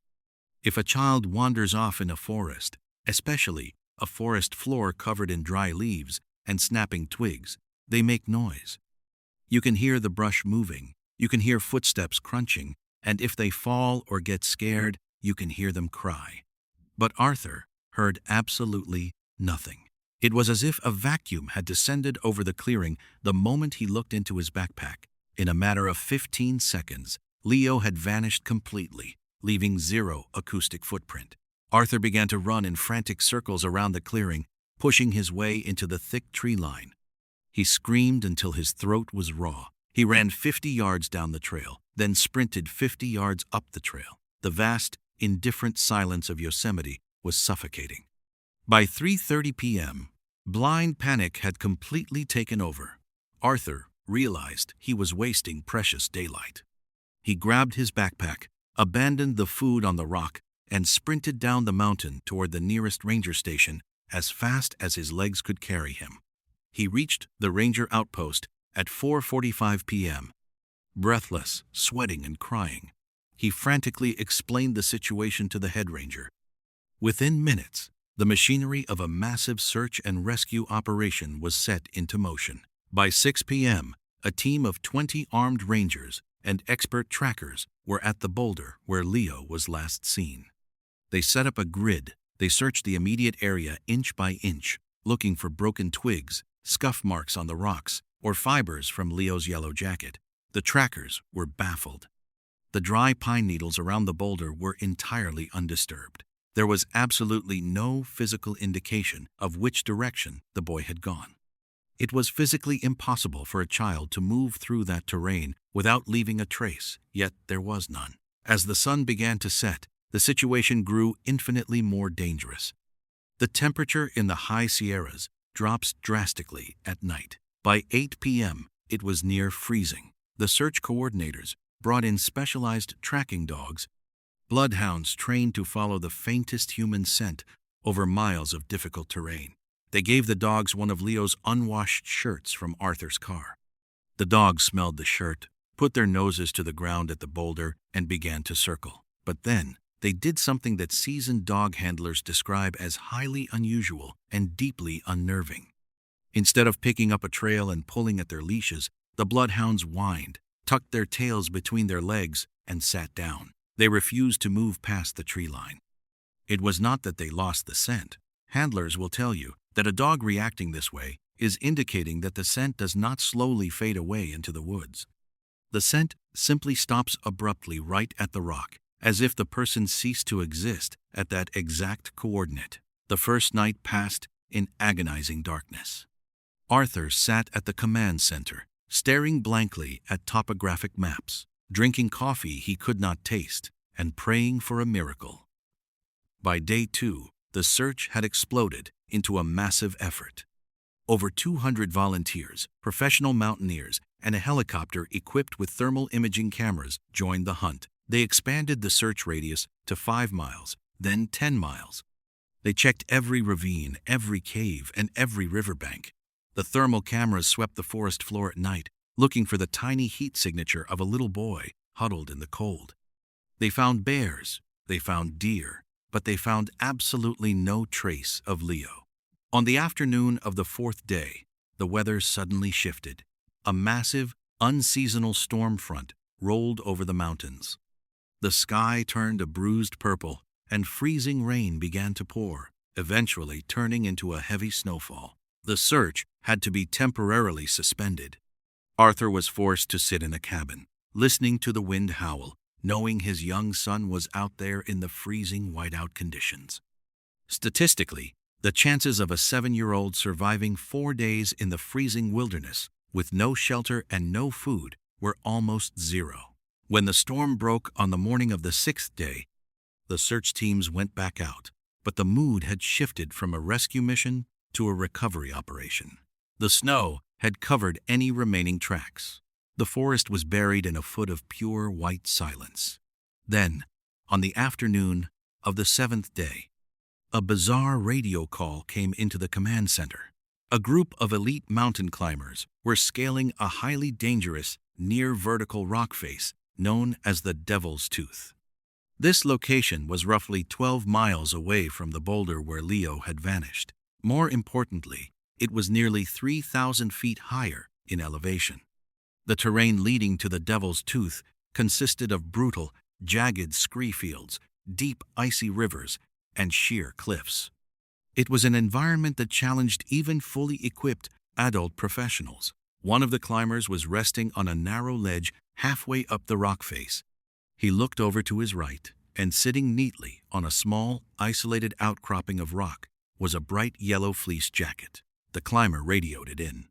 If a child wanders off in a forest, especially a forest floor covered in dry leaves and snapping twigs, they make noise. You can hear the brush moving, you can hear footsteps crunching, and if they fall or get scared, you can hear them cry. But Arthur heard absolutely nothing. It was as if a vacuum had descended over the clearing the moment he looked into his backpack. In a matter of 15 seconds, Leo had vanished completely, leaving zero acoustic footprint. Arthur began to run in frantic circles around the clearing, pushing his way into the thick tree line. He screamed until his throat was raw. He ran 50 yards down the trail, then sprinted 50 yards up the trail. The vast, indifferent silence of Yosemite was suffocating. By 3:30 p.m., blind panic had completely taken over. Arthur realized he was wasting precious daylight. He grabbed his backpack, abandoned the food on the rock, and sprinted down the mountain toward the nearest ranger station as fast as his legs could carry him. He reached the ranger outpost at 4:45 p.m. Breathless, sweating, and crying, he frantically explained the situation to the head ranger. Within minutes, the machinery of a massive search and rescue operation was set into motion. By 6 p.m., a team of 20 armed rangers and expert trackers were at the boulder where Leo was last seen. They set up a grid. They searched the immediate area inch by inch, looking for broken twigs, scuff marks on the rocks, or fibers from Leo's yellow jacket. The trackers were baffled. The dry pine needles around the boulder were entirely undisturbed. There was absolutely no physical indication of which direction the boy had gone. It was physically impossible for a child to move through that terrain without leaving a trace, yet there was none. As the sun began to set, the situation grew infinitely more dangerous. The temperature in the high Sierras drops drastically at night. By 8 p.m., it was near freezing. The search coordinators brought in specialized tracking dogs, bloodhounds trained to follow the faintest human scent over miles of difficult terrain. They gave the dogs one of Leo's unwashed shirts from Arthur's car. The dogs smelled the shirt, put their noses to the ground at the boulder, and began to circle. But then, they did something that seasoned dog handlers describe as highly unusual and deeply unnerving. Instead of picking up a trail and pulling at their leashes, the bloodhounds whined, tucked their tails between their legs, and sat down. They refused to move past the tree line. It was not that they lost the scent. Handlers will tell you that a dog reacting this way is indicating that the scent does not slowly fade away into the woods. The scent simply stops abruptly right at the rock, as if the person ceased to exist at that exact coordinate. The first night passed in agonizing darkness. Arthur sat at the command center, staring blankly at topographic maps, drinking coffee he could not taste, and praying for a miracle. By day 2, the search had exploded into a massive effort. Over 200 volunteers, professional mountaineers, and a helicopter equipped with thermal imaging cameras joined the hunt. They expanded the search radius to 5 miles, then 10 miles. They checked every ravine, every cave, and every riverbank. The thermal cameras swept the forest floor at night, looking for the tiny heat signature of a little boy huddled in the cold. They found bears, they found deer, but they found absolutely no trace of Leo. On the afternoon of the 4th day, the weather suddenly shifted. A massive, unseasonal storm front rolled over the mountains. The sky turned a bruised purple, and freezing rain began to pour, eventually turning into a heavy snowfall. The search had to be temporarily suspended. Arthur was forced to sit in a cabin, listening to the wind howl, knowing his young son was out there in the freezing whiteout conditions. Statistically, the chances of a 7-year-old surviving 4 days in the freezing wilderness with no shelter and no food were almost zero. When the storm broke on the morning of the 6th day, the search teams went back out, but the mood had shifted from a rescue mission to a recovery operation. The snow had covered any remaining tracks. The forest was buried in a foot of pure white silence. Then, on the afternoon of the 7th day, a bizarre radio call came into the command center. A group of elite mountain climbers were scaling a highly dangerous, near-vertical rock face known as the Devil's Tooth. This location was roughly 12 miles away from the boulder where Leo had vanished. More importantly, it was nearly 3,000 feet higher in elevation. The terrain leading to the Devil's Tooth consisted of brutal, jagged scree fields, deep icy rivers, and sheer cliffs. It was an environment that challenged even fully equipped adult professionals. One of the climbers was resting on a narrow ledge halfway up the rock face. He looked over to his right, and sitting neatly on a small, isolated outcropping of rock was a bright yellow fleece jacket. The climber radioed it in.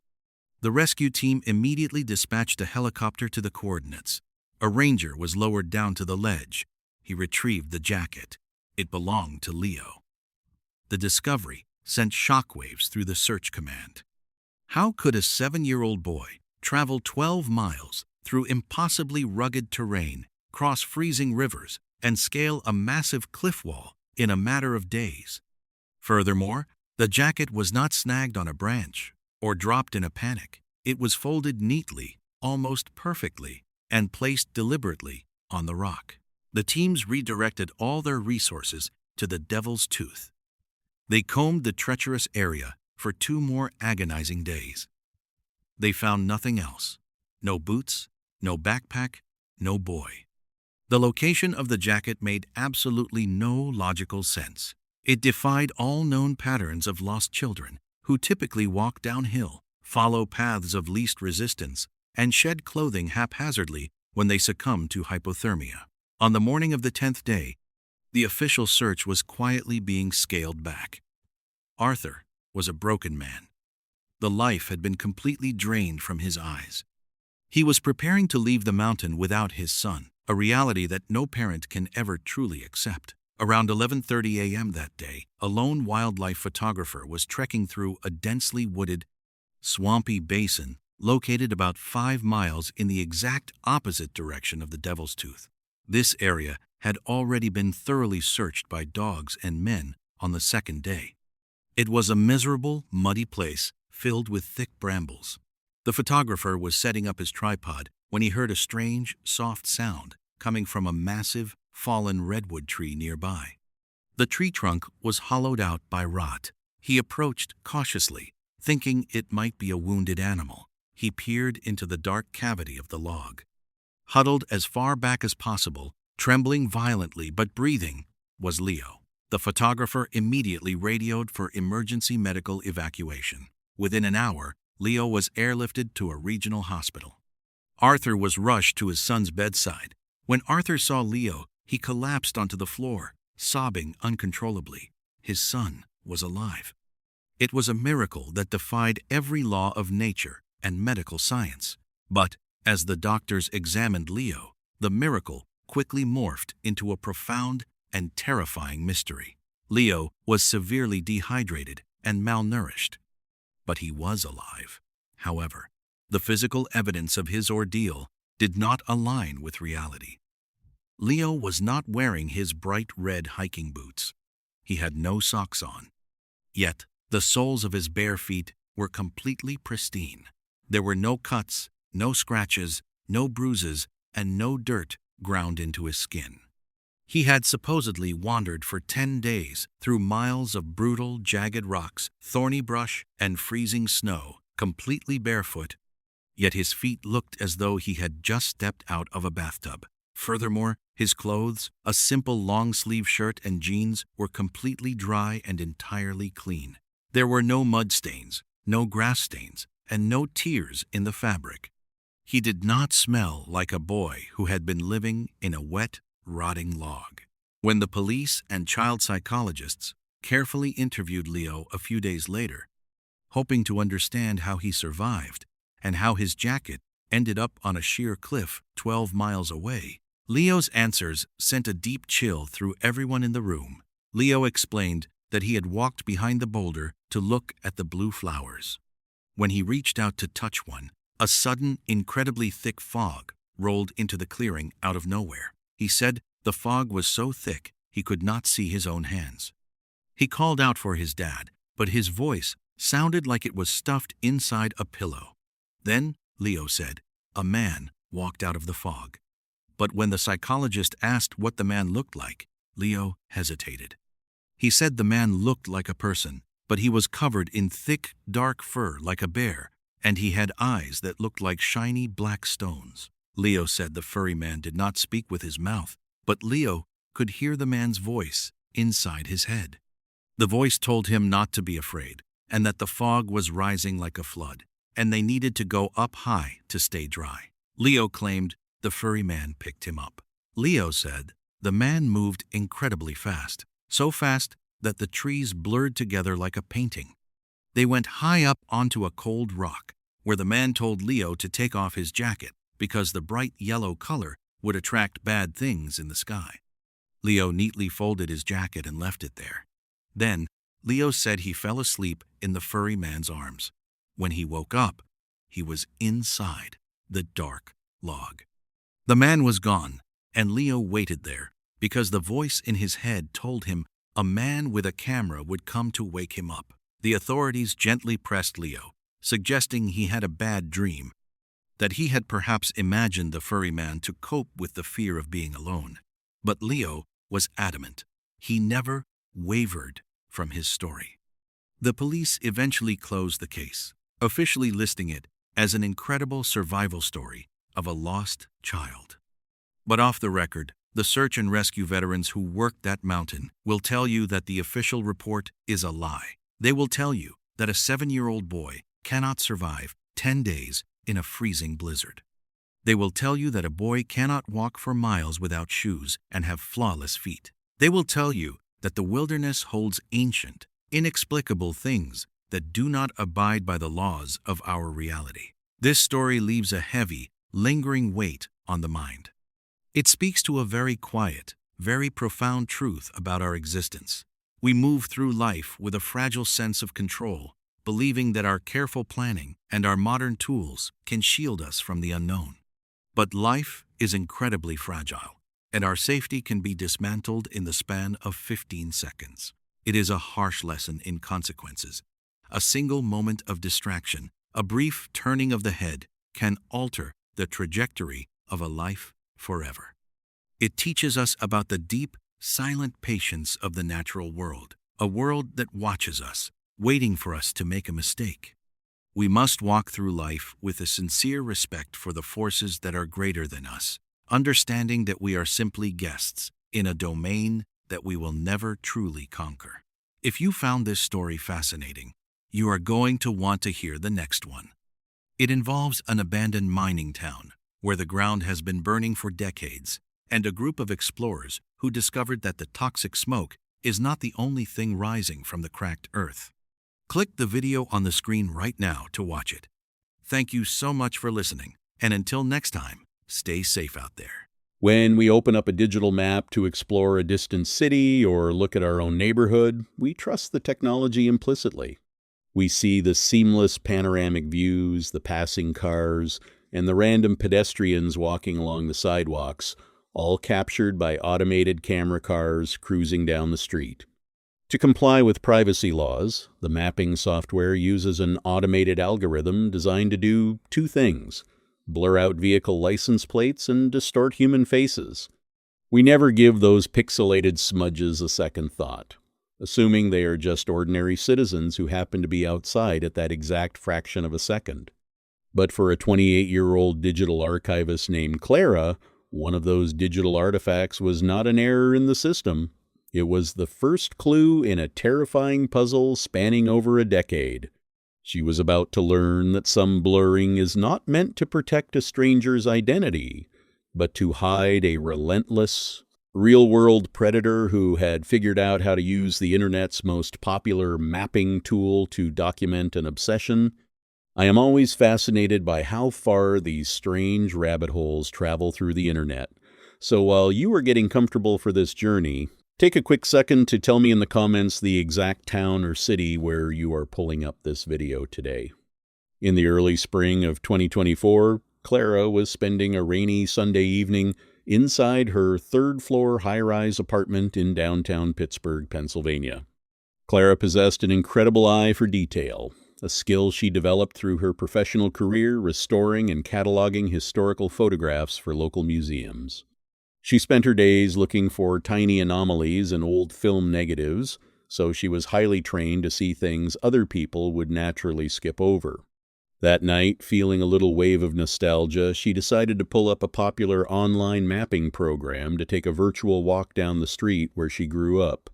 The rescue team immediately dispatched a helicopter to the coordinates. A ranger was lowered down to the ledge. He retrieved the jacket. It belonged to Leo. The discovery sent shockwaves through the search command. How could a 7-year-old boy travel 12 miles through impossibly rugged terrain, cross freezing rivers, and scale a massive cliff wall in a matter of days? Furthermore, the jacket was not snagged on a branch or dropped in a panic. It was folded neatly, almost perfectly, and placed deliberately on the rock. The teams redirected all their resources to the Devil's Tooth. They combed the treacherous area for 2 more agonizing days. They found nothing else. No boots, no backpack, no boy. The location of the jacket made absolutely no logical sense. It defied all known patterns of lost children who typically walk downhill, follow paths of least resistance, and shed clothing haphazardly when they succumb to hypothermia. On the morning of the 10th day, the official search was quietly being scaled back. Arthur was a broken man. The life had been completely drained from his eyes. He was preparing to leave the mountain without his son, a reality that no parent can ever truly accept. Around 11:30 a.m. that day, a lone wildlife photographer was trekking through a densely wooded, swampy basin located about 5 miles in the exact opposite direction of the Devil's Tooth. This area had already been thoroughly searched by dogs and men on the 2nd day. It was a miserable, muddy place filled with thick brambles. The photographer was setting up his tripod when he heard a strange, soft sound coming from a massive, fallen redwood tree nearby. The tree trunk was hollowed out by rot. He approached cautiously, thinking it might be a wounded animal. He peered into the dark cavity of the log. Huddled as far back as possible, trembling violently but breathing, was Leo. The photographer immediately radioed for emergency medical evacuation. Within an hour, Leo was airlifted to a regional hospital. Arthur was rushed to his son's bedside. When Arthur saw Leo, he collapsed onto the floor, sobbing uncontrollably. His son was alive. It was a miracle that defied every law of nature and medical science. But, as the doctors examined Leo, the miracle quickly morphed into a profound and terrifying mystery. Leo was severely dehydrated and malnourished, but he was alive. However, the physical evidence of his ordeal did not align with reality. Leo was not wearing his bright red hiking boots. He had no socks on. Yet, the soles of his bare feet were completely pristine. There were no cuts, no scratches, no bruises, and no dirt ground into his skin. He had supposedly wandered for 10 days through miles of brutal, jagged rocks, thorny brush, and freezing snow, completely barefoot, yet his feet looked as though he had just stepped out of a bathtub. Furthermore, his clothes, a simple long-sleeve shirt and jeans, were completely dry and entirely clean. There were no mud stains, no grass stains, and no tears in the fabric. He did not smell like a boy who had been living in a wet, rotting log. When the police and child psychologists carefully interviewed Leo a few days later, hoping to understand how he survived and how his jacket ended up on a sheer cliff 12 miles away, Leo's answers sent a deep chill through everyone in the room. Leo explained that he had walked behind the boulder to look at the blue flowers. When he reached out to touch one, a sudden, incredibly thick fog rolled into the clearing out of nowhere. He said the fog was so thick he could not see his own hands. He called out for his dad, but his voice sounded like it was stuffed inside a pillow. Then, Leo said, a man walked out of the fog. But when the psychologist asked what the man looked like, Leo hesitated. He said the man looked like a person, but he was covered in thick, dark fur like a bear, and he had eyes that looked like shiny black stones. Leo said the furry man did not speak with his mouth, but Leo could hear the man's voice inside his head. The voice told him not to be afraid, and that the fog was rising like a flood, and they needed to go up high to stay dry. Leo claimed the furry man picked him up. Leo said the man moved incredibly fast, so fast that the trees blurred together like a painting. They went high up onto a cold rock, where the man told Leo to take off his jacket because the bright yellow color would attract bad things in the sky. Leo neatly folded his jacket and left it there. Then, Leo said he fell asleep in the furry man's arms. When he woke up, he was inside the dark log. The man was gone, and Leo waited there because the voice in his head told him a man with a camera would come to wake him up. The authorities gently pressed Leo, suggesting he had a bad dream, that he had perhaps imagined the furry man to cope with the fear of being alone. But Leo was adamant. He never wavered from his story. The police eventually closed the case, officially listing it as an incredible survival story of a lost child. But off the record, the search and rescue veterans who worked that mountain will tell you that the official report is a lie. They will tell you that a 7-year-old boy cannot survive 10 days in a freezing blizzard. They will tell you that a boy cannot walk for miles without shoes and have flawless feet. They will tell you that the wilderness holds ancient, inexplicable things that do not abide by the laws of our reality. This story leaves a heavy, lingering weight on the mind. It speaks to a very quiet, very profound truth about our existence. We move through life with a fragile sense of control, believing that our careful planning and our modern tools can shield us from the unknown. But life is incredibly fragile, and our safety can be dismantled in the span of 15 seconds. It is a harsh lesson in consequences. A single moment of distraction, a brief turning of the head, can alter the trajectory of a life forever. It teaches us about the deep, silent patience of the natural world, a world that watches us, waiting for us to make a mistake. We must walk through life with a sincere respect for the forces that are greater than us, understanding that we are simply guests in a domain that we will never truly conquer. If you found this story fascinating, you are going to want to hear the next one. It involves an abandoned mining town where the ground has been burning for decades, and a group of explorers who discovered that the toxic smoke is not the only thing rising from the cracked earth. Click the video on the screen right now to watch it. Thank you so much for listening, and until next time, stay safe out there. When we open up a digital map to explore a distant city or look at our own neighborhood, we trust the technology implicitly. We see the seamless panoramic views, the passing cars, and the random pedestrians walking along the sidewalks, all captured by automated camera cars cruising down the street. To comply with privacy laws, the mapping software uses an automated algorithm designed to do two things: blur out vehicle license plates and distort human faces. We never give those pixelated smudges a second thought, assuming they are just ordinary citizens who happen to be outside at that exact fraction of a second. But for a 28-year-old digital archivist named Clara, one of those digital artifacts was not an error in the system. It was the first clue in a terrifying puzzle spanning over a decade. She was about to learn that some blurring is not meant to protect a stranger's identity, but to hide a relentless, real-world predator who had figured out how to use the internet's most popular mapping tool to document an obsession. I am always fascinated by how far these strange rabbit holes travel through the internet. So while you are getting comfortable for this journey, take a quick second to tell me in the comments the exact town or city where you are pulling up this video today. In the early spring of 2024, Clara was spending a rainy Sunday evening inside her third-floor high-rise apartment in downtown Pittsburgh, Pennsylvania. Clara possessed an incredible eye for detail, a skill she developed through her professional career restoring and cataloging historical photographs for local museums. She spent her days looking for tiny anomalies in old film negatives, so she was highly trained to see things other people would naturally skip over. That night, feeling a little wave of nostalgia, she decided to pull up a popular online mapping program to take a virtual walk down the street where she grew up.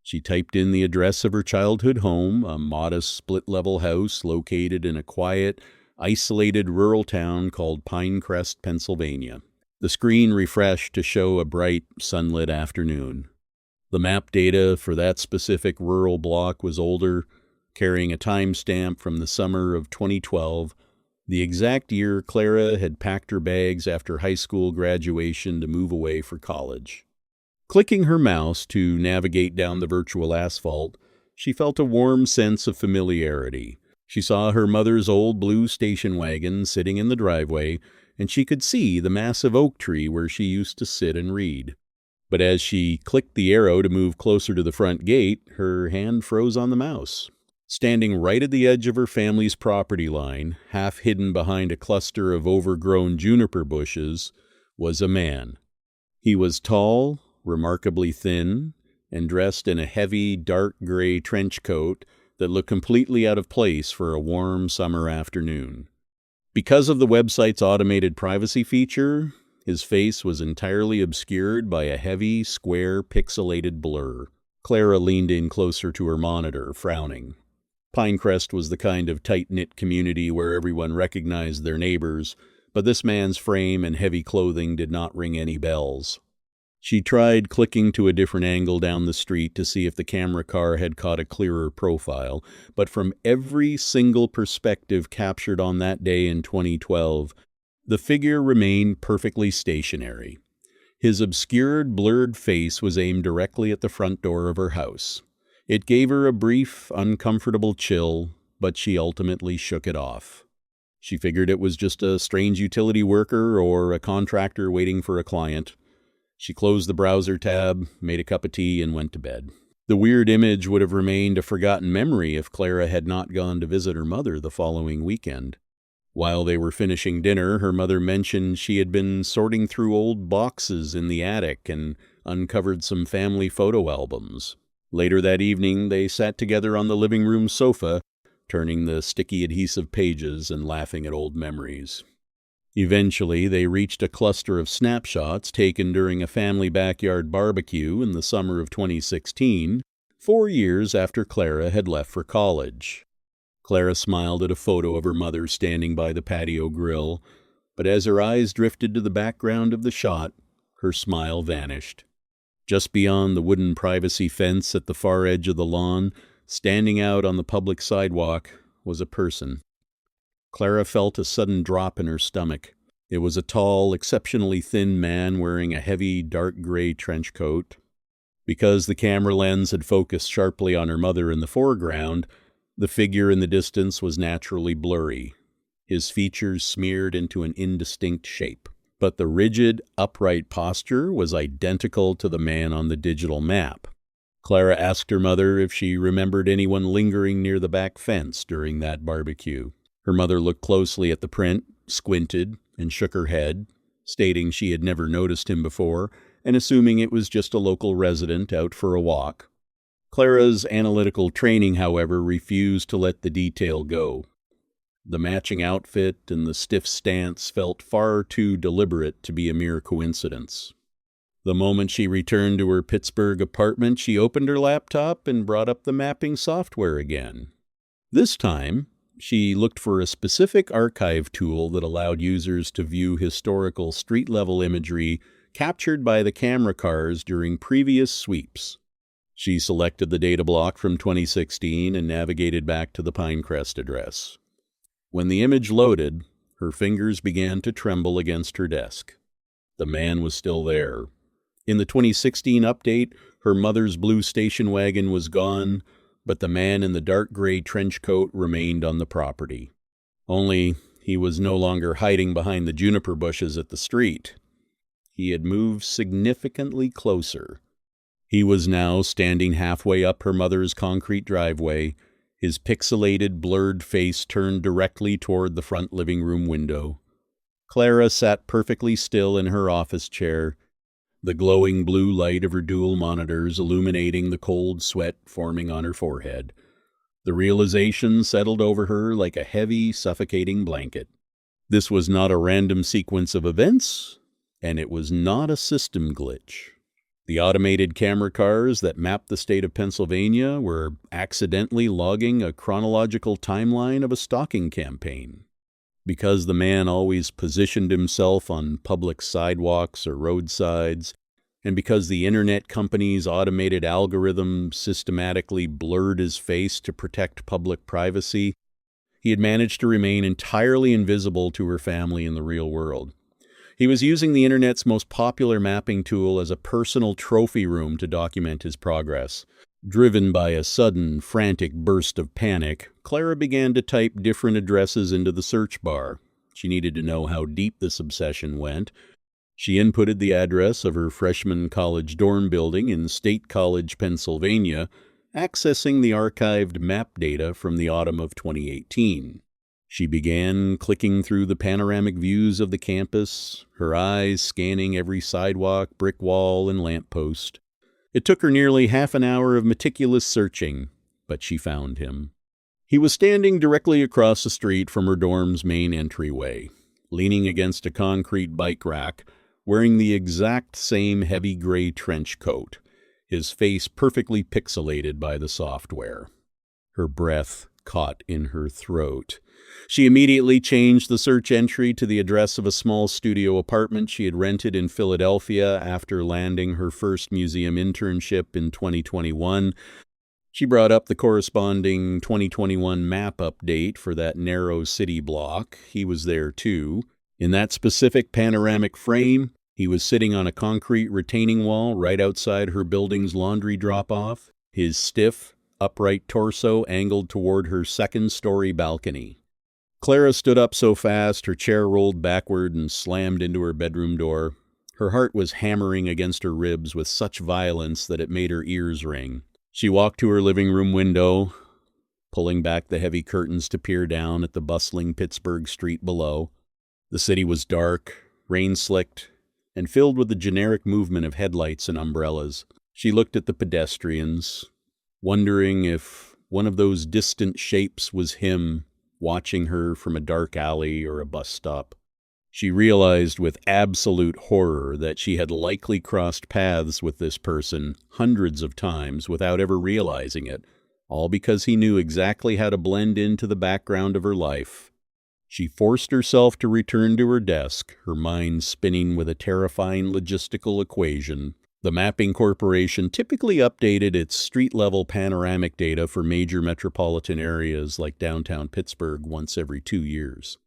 She typed in the address of her childhood home, a modest split-level house located in a quiet, isolated rural town called Pinecrest, Pennsylvania. The screen refreshed to show a bright, sunlit afternoon. The map data for that specific rural block was older, carrying a timestamp from the summer of 2012, the exact year Clara had packed her bags after high school graduation to move away for college. Clicking her mouse to navigate down the virtual asphalt, she felt a warm sense of familiarity. She saw her mother's old blue station wagon sitting in the driveway, and she could see the massive oak tree where she used to sit and read. But as she clicked the arrow to move closer to the front gate, her hand froze on the mouse. Standing right at the edge of her family's property line, half hidden behind a cluster of overgrown juniper bushes, was a man. He was tall, remarkably thin, and dressed in a heavy, dark gray trench coat that looked completely out of place for a warm summer afternoon. Because of the website's automated privacy feature, his face was entirely obscured by a heavy, square, pixelated blur. Clara leaned in closer to her monitor, frowning. Pinecrest was the kind of tight-knit community where everyone recognized their neighbors, but this man's frame and heavy clothing did not ring any bells. She tried clicking to a different angle down the street to see if the camera car had caught a clearer profile, but from every single perspective captured on that day in 2012, the figure remained perfectly stationary. His obscured, blurred face was aimed directly at the front door of her house. It gave her a brief, uncomfortable chill, but she ultimately shook it off. She figured it was just a strange utility worker or a contractor waiting for a client. She closed the browser tab, made a cup of tea, and went to bed. The weird image would have remained a forgotten memory if Clara had not gone to visit her mother the following weekend. While they were finishing dinner, her mother mentioned she had been sorting through old boxes in the attic and uncovered some family photo albums. Later that evening, they sat together on the living room sofa, turning the sticky adhesive pages and laughing at old memories. Eventually, they reached a cluster of snapshots taken during a family backyard barbecue in the summer of 2016, 4 years after Clara had left for college. Clara smiled at a photo of her mother standing by the patio grill, but as her eyes drifted to the background of the shot, her smile vanished. Just beyond the wooden privacy fence at the far edge of the lawn, standing out on the public sidewalk, was a person. Clara felt a sudden drop in her stomach. It was a tall, exceptionally thin man wearing a heavy, dark gray trench coat. Because the camera lens had focused sharply on her mother in the foreground, the figure in the distance was naturally blurry, his features smeared into an indistinct shape. But the rigid, upright posture was identical to the man on the digital map. Clara asked her mother if she remembered anyone lingering near the back fence during that barbecue. Her mother looked closely at the print, squinted, and shook her head, stating she had never noticed him before, and assuming it was just a local resident out for a walk. Clara's analytical training, however, refused to let the detail go. The matching outfit and the stiff stance felt far too deliberate to be a mere coincidence. The moment she returned to her Pittsburgh apartment, she opened her laptop and brought up the mapping software again. This time, she looked for a specific archive tool that allowed users to view historical street-level imagery captured by the camera cars during previous sweeps. She selected the data block from 2016 and navigated back to the Pinecrest address. When the image loaded, her fingers began to tremble against her desk. The man was still there. In the 2016 update, her mother's blue station wagon was gone, but the man in the dark gray trench coat remained on the property. Only he was no longer hiding behind the juniper bushes at the street. He had moved significantly closer. He was now standing halfway up her mother's concrete driveway, his pixelated, blurred face turned directly toward the front living room window. Clara sat perfectly still in her office chair, the glowing blue light of her dual monitors illuminating the cold sweat forming on her forehead. The realization settled over her like a heavy, suffocating blanket. This was not a random sequence of events, and it was not a system glitch. The automated camera cars that mapped the state of Pennsylvania were accidentally logging a chronological timeline of a stalking campaign. Because the man always positioned himself on public sidewalks or roadsides, and because the internet company's automated algorithm systematically blurred his face to protect public privacy, he had managed to remain entirely invisible to her family in the real world. He was using the internet's most popular mapping tool as a personal trophy room to document his progress. Driven by a sudden, frantic burst of panic, Clara began to type different addresses into the search bar. She needed to know how deep this obsession went. She inputted the address of her freshman college dorm building in State College, Pennsylvania, accessing the archived map data from the autumn of 2018. She began clicking through the panoramic views of the campus, her eyes scanning every sidewalk, brick wall, and lamppost. It took her nearly half an hour of meticulous searching, but she found him. He was standing directly across the street from her dorm's main entryway, leaning against a concrete bike rack, wearing the exact same heavy gray trench coat, his face perfectly pixelated by the software. Her breath caught in her throat. She immediately changed the search entry to the address of a small studio apartment she had rented in Philadelphia after landing her first museum internship in 2021. She brought up the corresponding 2021 map update for that narrow city block. He was there too. In that specific panoramic frame, he was sitting on a concrete retaining wall right outside her building's laundry drop-off, his stiff, upright torso angled toward her second-story balcony. Clara stood up so fast her chair rolled backward and slammed into her bedroom door. Her heart was hammering against her ribs with such violence that it made her ears ring. She walked to her living room window, pulling back the heavy curtains to peer down at the bustling Pittsburgh street below. The city was dark, rain-slicked, and filled with the generic movement of headlights and umbrellas. She looked at the pedestrians, wondering if one of those distant shapes was him, watching her from a dark alley or a bus stop. She realized with absolute horror that she had likely crossed paths with this person hundreds of times without ever realizing it, all because he knew exactly how to blend into the background of her life. She forced herself to return to her desk, her mind spinning with a terrifying logistical equation. The Mapping Corporation typically updated its street-level panoramic data for major metropolitan areas like downtown Pittsburgh once every 2 years.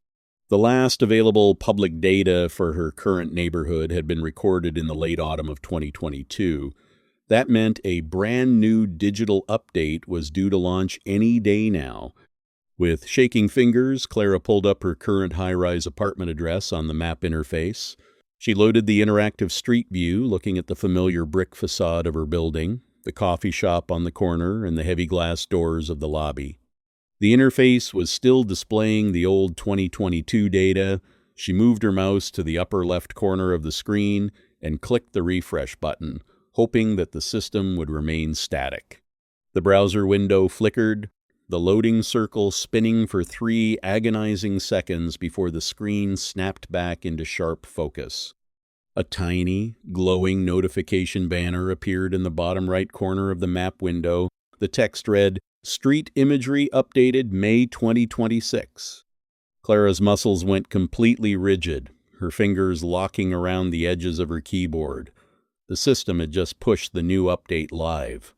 The last available public data for her current neighborhood had been recorded in the late autumn of 2022. That meant a brand new digital update was due to launch any day now. With shaking fingers, Clara pulled up her current high-rise apartment address on the map interface. She loaded the interactive street view, looking at the familiar brick facade of her building, the coffee shop on the corner, and the heavy glass doors of the lobby. The interface was still displaying the old 2022 data. She moved her mouse to the upper left corner of the screen and clicked the refresh button, hoping that the system would remain static. The browser window flickered, the loading circle spinning for 3 agonizing seconds before the screen snapped back into sharp focus. A tiny, glowing notification banner appeared in the bottom right corner of the map window. The text read, "Street imagery updated May 2026. Clara's muscles went completely rigid, her fingers locking around the edges of her keyboard. The system had just pushed the new update live.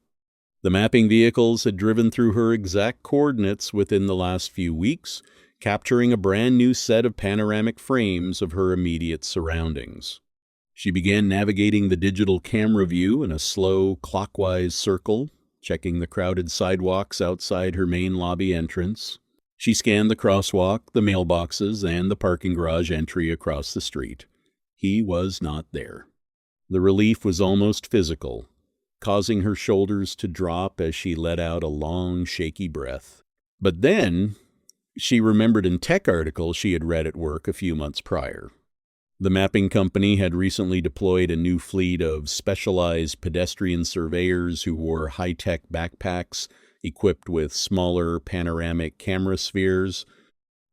The mapping vehicles had driven through her exact coordinates within the last few weeks, capturing a brand new set of panoramic frames of her immediate surroundings. She began navigating the digital camera view in a slow, clockwise circle, checking the crowded sidewalks outside her main lobby entrance. She scanned the crosswalk, the mailboxes, and the parking garage entry across the street. He was not there. The relief was almost physical, causing her shoulders to drop as she let out a long, shaky breath. But then, she remembered a tech article she had read at work a few months prior. The mapping company had recently deployed a new fleet of specialized pedestrian surveyors who wore high-tech backpacks equipped with smaller panoramic camera spheres.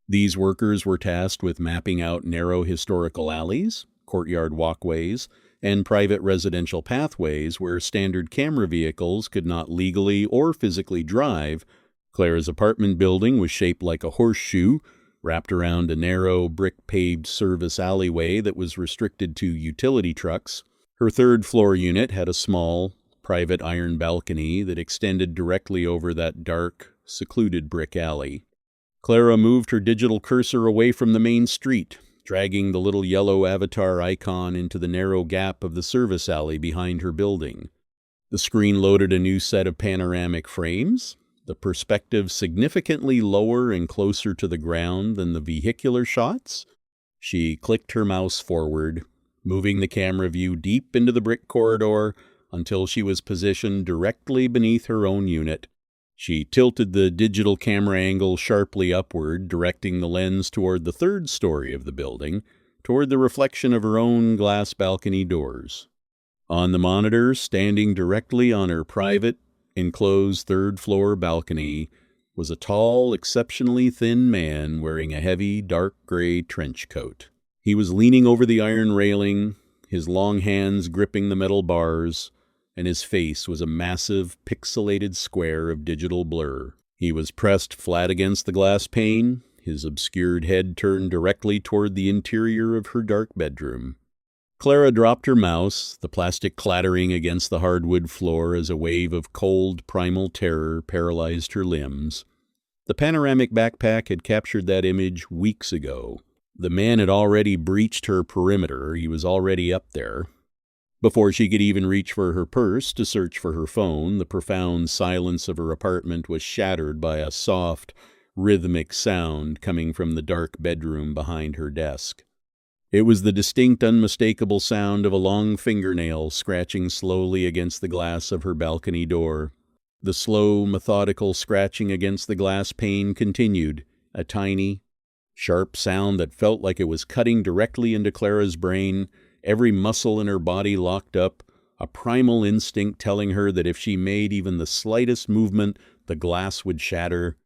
These workers were tasked with mapping out narrow historical alleys, courtyard walkways, and private residential pathways where standard camera vehicles could not legally or physically drive. Clara's apartment building was shaped like a horseshoe, wrapped around a narrow, brick-paved service alleyway that was restricted to utility trucks. Her third-floor unit had a small, private iron balcony that extended directly over that dark, secluded brick alley. Clara moved her digital cursor away from the main street, dragging the little yellow avatar icon into the narrow gap of the service alley behind her building. The screen loaded a new set of panoramic frames, the perspective significantly lower and closer to the ground than the vehicular shots. She clicked her mouse forward, moving the camera view deep into the brick corridor until she was positioned directly beneath her own unit. She tilted the digital camera angle sharply upward, directing the lens toward the third story of the building, toward the reflection of her own glass balcony doors. On the monitor, standing directly on her private, enclosed third-floor balcony, was a tall, exceptionally thin man wearing a heavy, dark gray trench coat. He was leaning over the iron railing, his long hands gripping the metal bars, and his face was a massive, pixelated square of digital blur. He was pressed flat against the glass pane, his obscured head turned directly toward the interior of her dark bedroom. Clara dropped her mouse, the plastic clattering against the hardwood floor as a wave of cold, primal terror paralyzed her limbs. The panoramic backpack had captured that image weeks ago. The man had already breached her perimeter. He was already up there. Before she could even reach for her purse to search for her phone, the profound silence of her apartment was shattered by a soft, rhythmic sound coming from the dark bedroom behind her desk. It was the distinct, unmistakable sound of a long fingernail scratching slowly against the glass of her balcony door. The slow, methodical scratching against the glass pane continued, a tiny, sharp sound that felt like it was cutting directly into Clara's brain, every muscle in her body locked up, a primal instinct telling her that if she made even the slightest movement, the glass would shatter.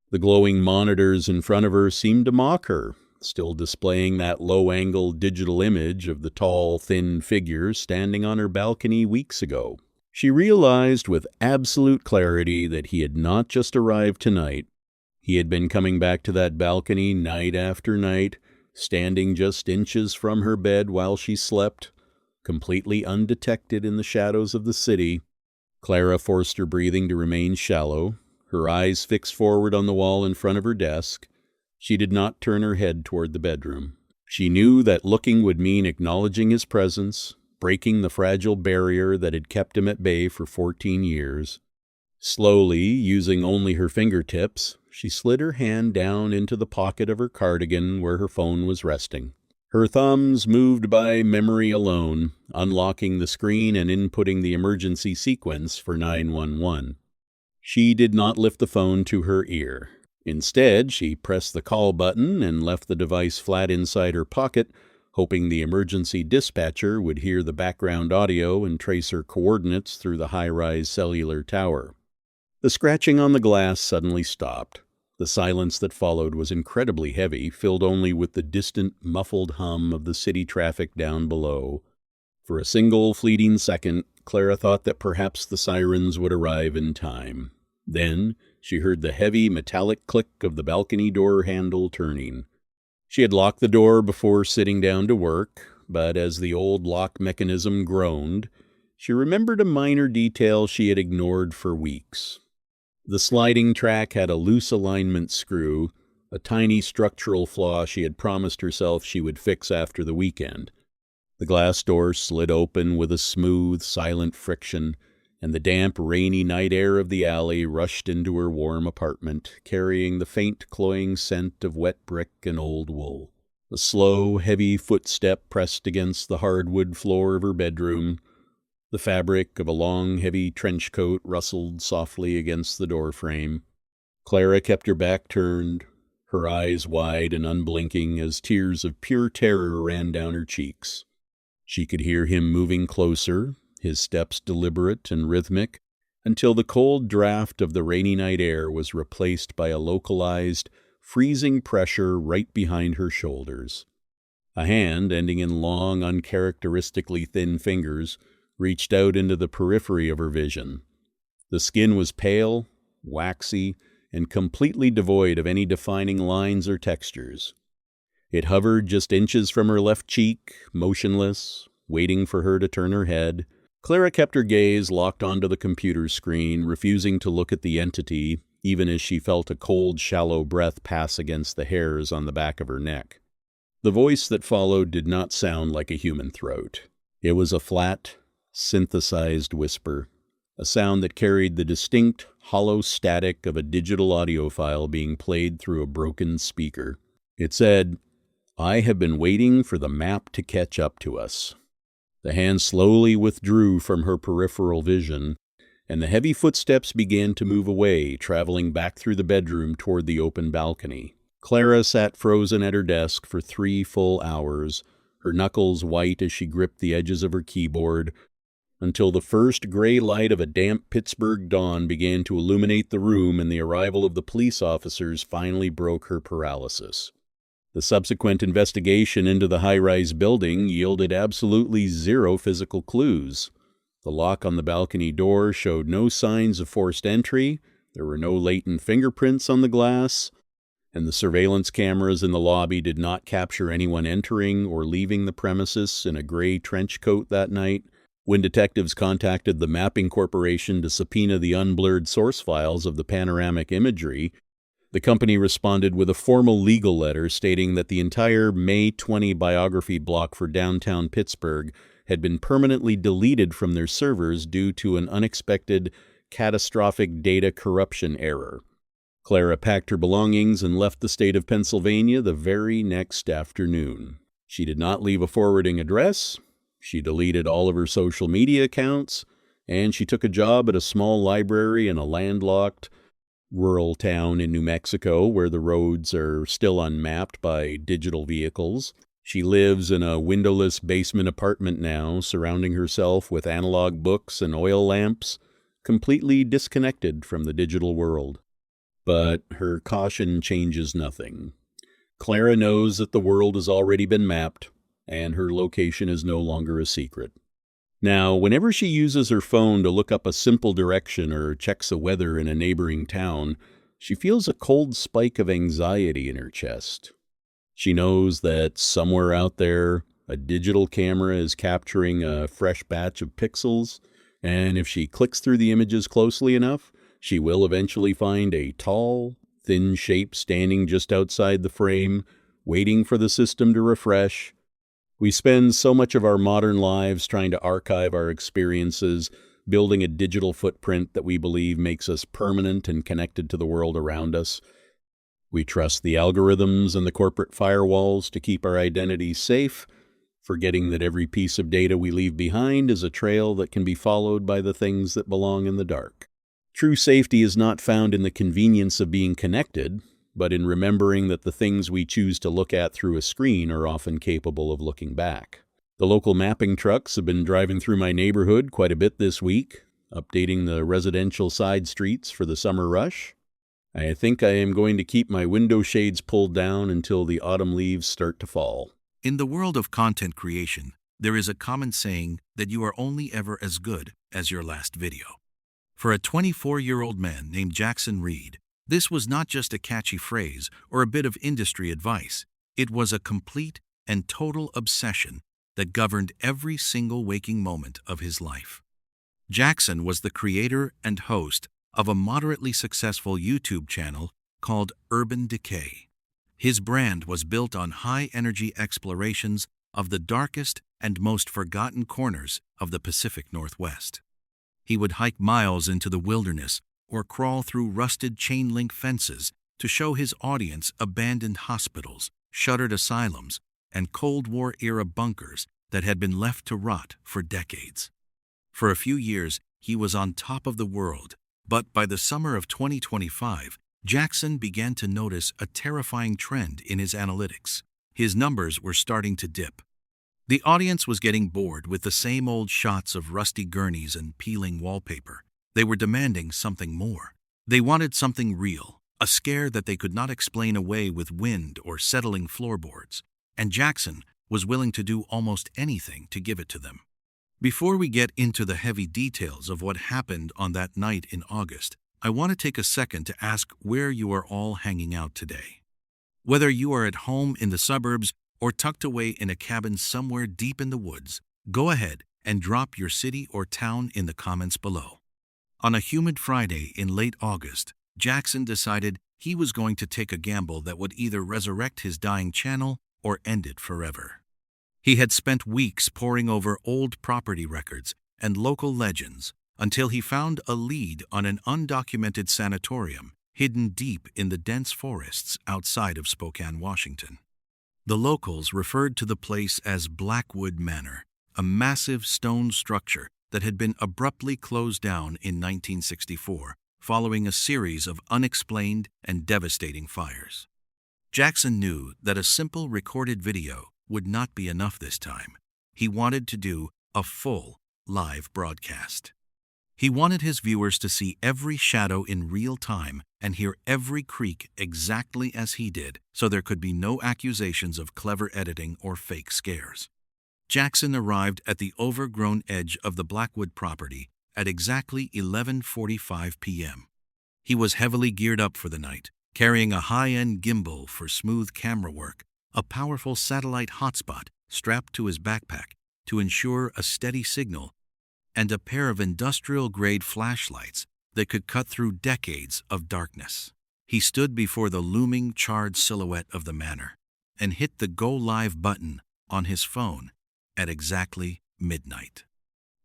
The glowing monitors in front of her seemed to mock her, still displaying that low-angle digital image of the tall, thin figure standing on her balcony weeks ago. She realized with absolute clarity that he had not just arrived tonight. He had been coming back to that balcony night after night, standing just inches from her bed while she slept, completely undetected in the shadows of the city. Clara forced her breathing to remain shallow, her eyes fixed forward on the wall in front of her desk. She did not turn her head toward the bedroom. She knew that looking would mean acknowledging his presence, breaking the fragile barrier that had kept him at bay for 14 years. Slowly, using only her fingertips, she slid her hand down into the pocket of her cardigan where her phone was resting. Her thumbs moved by memory alone, unlocking the screen and inputting the emergency sequence for 911. She did not lift the phone to her ear. Instead, she pressed the call button and left the device flat inside her pocket, hoping the emergency dispatcher would hear the background audio and trace her coordinates through the high-rise cellular tower. The scratching on the glass suddenly stopped. The silence that followed was incredibly heavy, filled only with the distant, muffled hum of the city traffic down below. For a single fleeting second, Clara thought that perhaps the sirens would arrive in time. Then she heard the heavy, metallic click of the balcony door handle turning. She had locked the door before sitting down to work, but as the old lock mechanism groaned, she remembered a minor detail she had ignored for weeks. The sliding track had a loose alignment screw, a tiny structural flaw she had promised herself she would fix after the weekend. The glass door slid open with a smooth, silent friction, and the damp, rainy night air of the alley rushed into her warm apartment, carrying the faint, cloying scent of wet brick and old wool. A slow, heavy footstep pressed against the hardwood floor of her bedroom. The fabric of a long, heavy trench coat rustled softly against the doorframe. Clara kept her back turned, her eyes wide and unblinking as tears of pure terror ran down her cheeks. She could hear him moving closer, his steps deliberate and rhythmic, until the cold draft of the rainy night air was replaced by a localized, freezing pressure right behind her shoulders. A hand, ending in long, uncharacteristically thin fingers, reached out into the periphery of her vision. The skin was pale, waxy, and completely devoid of any defining lines or textures. It hovered just inches from her left cheek, motionless, waiting for her to turn her head. Clara kept her gaze locked onto the computer screen, refusing to look at the entity, even as she felt a cold, shallow breath pass against the hairs on the back of her neck. The voice that followed did not sound like a human throat. It was a flat, synthesized whisper, a sound that carried the distinct, hollow static of a digital audio file being played through a broken speaker. It said, "I have been waiting for the map to catch up to us." The hand slowly withdrew from her peripheral vision, and the heavy footsteps began to move away, traveling back through the bedroom toward the open balcony. Clara sat frozen at her desk for 3 full hours, her knuckles white as she gripped the edges of her keyboard, until the first gray light of a damp Pittsburgh dawn began to illuminate the room and the arrival of the police officers finally broke her paralysis. The subsequent investigation into the high-rise building yielded absolutely zero physical clues. The lock on the balcony door showed no signs of forced entry, there were no latent fingerprints on the glass, and the surveillance cameras in the lobby did not capture anyone entering or leaving the premises in a gray trench coat that night. When detectives contacted the Mapping Corporation to subpoena the unblurred source files of the panoramic imagery, the company responded with a formal legal letter stating that the entire May 20 biography block for downtown Pittsburgh had been permanently deleted from their servers due to an unexpected, catastrophic data corruption error. Clara packed her belongings and left the state of Pennsylvania the very next afternoon. She did not leave a forwarding address. She deleted all of her social media accounts, and she took a job at a small library in a landlocked, rural town in New Mexico where the roads are still unmapped by digital vehicles. She lives in a windowless basement apartment now, surrounding herself with analog books and oil lamps, completely disconnected from the digital world. But her caution changes nothing. Clara knows that the world has already been mapped, and her location is no longer a secret. Now, whenever she uses her phone to look up a simple direction or checks the weather in a neighboring town, she feels a cold spike of anxiety in her chest. She knows that somewhere out there, A digital camera is capturing a fresh batch of pixels, and if she clicks through the images closely enough, she will eventually find a tall, thin shape standing just outside the frame, waiting for the system to refresh. We spend so much of our modern lives trying to archive our experiences, building a digital footprint that we believe makes us permanent and connected to the world around us. We trust the algorithms and the corporate firewalls to keep our identities safe, forgetting that every piece of data we leave behind is a trail that can be followed by the things that belong in the dark. True safety is not found in the convenience of being connected, but in remembering that the things we choose to look at through a screen are often capable of looking back. The local mapping trucks have been driving through my neighborhood quite a bit this week, updating the residential side streets for the summer rush. I think I am going to keep my window shades pulled down until the autumn leaves start to fall. In the world of content creation, there is a common saying that you are only ever as good as your last video. For a 24-year-old man named Jackson Reed, this was not just a catchy phrase or a bit of industry advice. It was a complete and total obsession that governed every single waking moment of his life. Jackson was the creator and host of a moderately successful YouTube channel called Urban Decay. His brand was built on high-energy explorations of the darkest and most forgotten corners of the Pacific Northwest. He would hike miles into the wilderness or crawl through rusted chain-link fences to show his audience abandoned hospitals, shuttered asylums, and Cold War-era bunkers that had been left to rot for decades. For a few years, he was on top of the world, but by the summer of 2025, Jackson began to notice a terrifying trend in his analytics. His numbers were starting to dip. The audience was getting bored with the same old shots of rusty gurneys and peeling wallpaper. They were demanding something more. They wanted something real, a scare that they could not explain away with wind or settling floorboards, and Jackson was willing to do almost anything to give it to them. Before we get into the heavy details of what happened on that night in August, I want to take a second to ask where you are all hanging out today. Whether you are at home in the suburbs or tucked away in a cabin somewhere deep in the woods, go ahead and drop your city or town in the comments below. On a humid Friday in late August, Jackson decided he was going to take a gamble that would either resurrect his dying channel or end it forever. He had spent weeks poring over old property records and local legends until he found a lead on an undocumented sanatorium hidden deep in the dense forests outside of Spokane, Washington. The locals referred to the place as Blackwood Manor, a massive stone structure that had been abruptly closed down in 1964 following a series of unexplained and devastating fires. Jackson knew that a simple recorded video would not be enough this time. He wanted to do a full live broadcast. He wanted his viewers to see every shadow in real time and hear every creak exactly as he did, so there could be no accusations of clever editing or fake scares. Jackson arrived at the overgrown edge of the Blackwood property at exactly 11:45 p.m. He was heavily geared up for the night, carrying a high-end gimbal for smooth camera work, a powerful satellite hotspot strapped to his backpack to ensure a steady signal, and a pair of industrial-grade flashlights that could cut through decades of darkness. He stood before the looming, charred silhouette of the manor and hit the Go Live button on his phone at exactly midnight.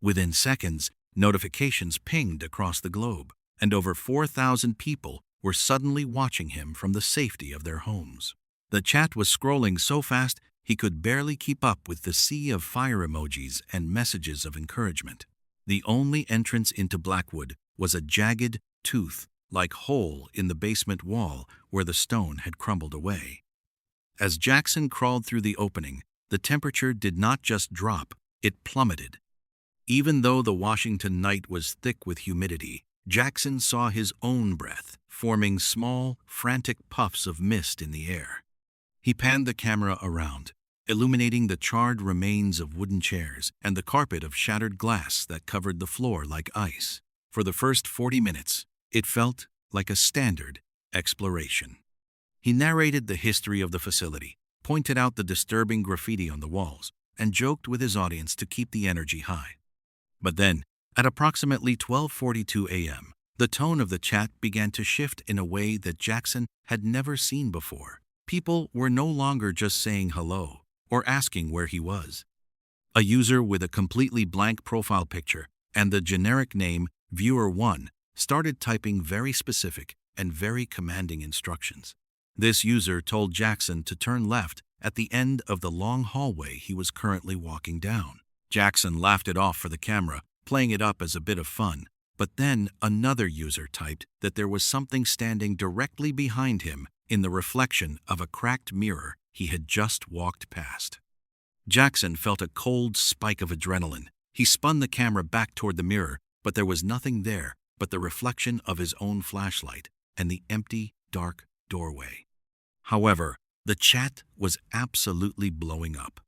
Within seconds, notifications pinged across the globe, and over 4,000 people were suddenly watching him from the safety of their homes. The chat was scrolling so fast he could barely keep up with the sea of fire emojis and messages of encouragement. The only entrance into Blackwood was a jagged, tooth-like hole in the basement wall where the stone had crumbled away. As Jackson crawled through the opening, the temperature did not just drop, it plummeted. Even though the Washington night was thick with humidity, Jackson saw his own breath forming small, frantic puffs of mist in the air. He panned the camera around, illuminating the charred remains of wooden chairs and the carpet of shattered glass that covered the floor like ice. For the first 40 minutes, it felt like a standard exploration. He narrated the history of the facility, pointed out the disturbing graffiti on the walls, and joked with his audience to keep the energy high. But then, at approximately 12:42 a.m., the tone of the chat began to shift in a way that Jackson had never seen before. People were no longer just saying hello or asking where he was. A user with a completely blank profile picture and the generic name Viewer1 started typing very specific and very commanding instructions. This user told Jackson to turn left at the end of the long hallway he was currently walking down. Jackson laughed it off for the camera, playing it up as a bit of fun. But then another user typed that there was something standing directly behind him in the reflection of a cracked mirror he had just walked past. Jackson felt a cold spike of adrenaline. He spun the camera back toward the mirror, but there was nothing there but the reflection of his own flashlight and the empty, dark doorway. However, the chat was absolutely blowing up.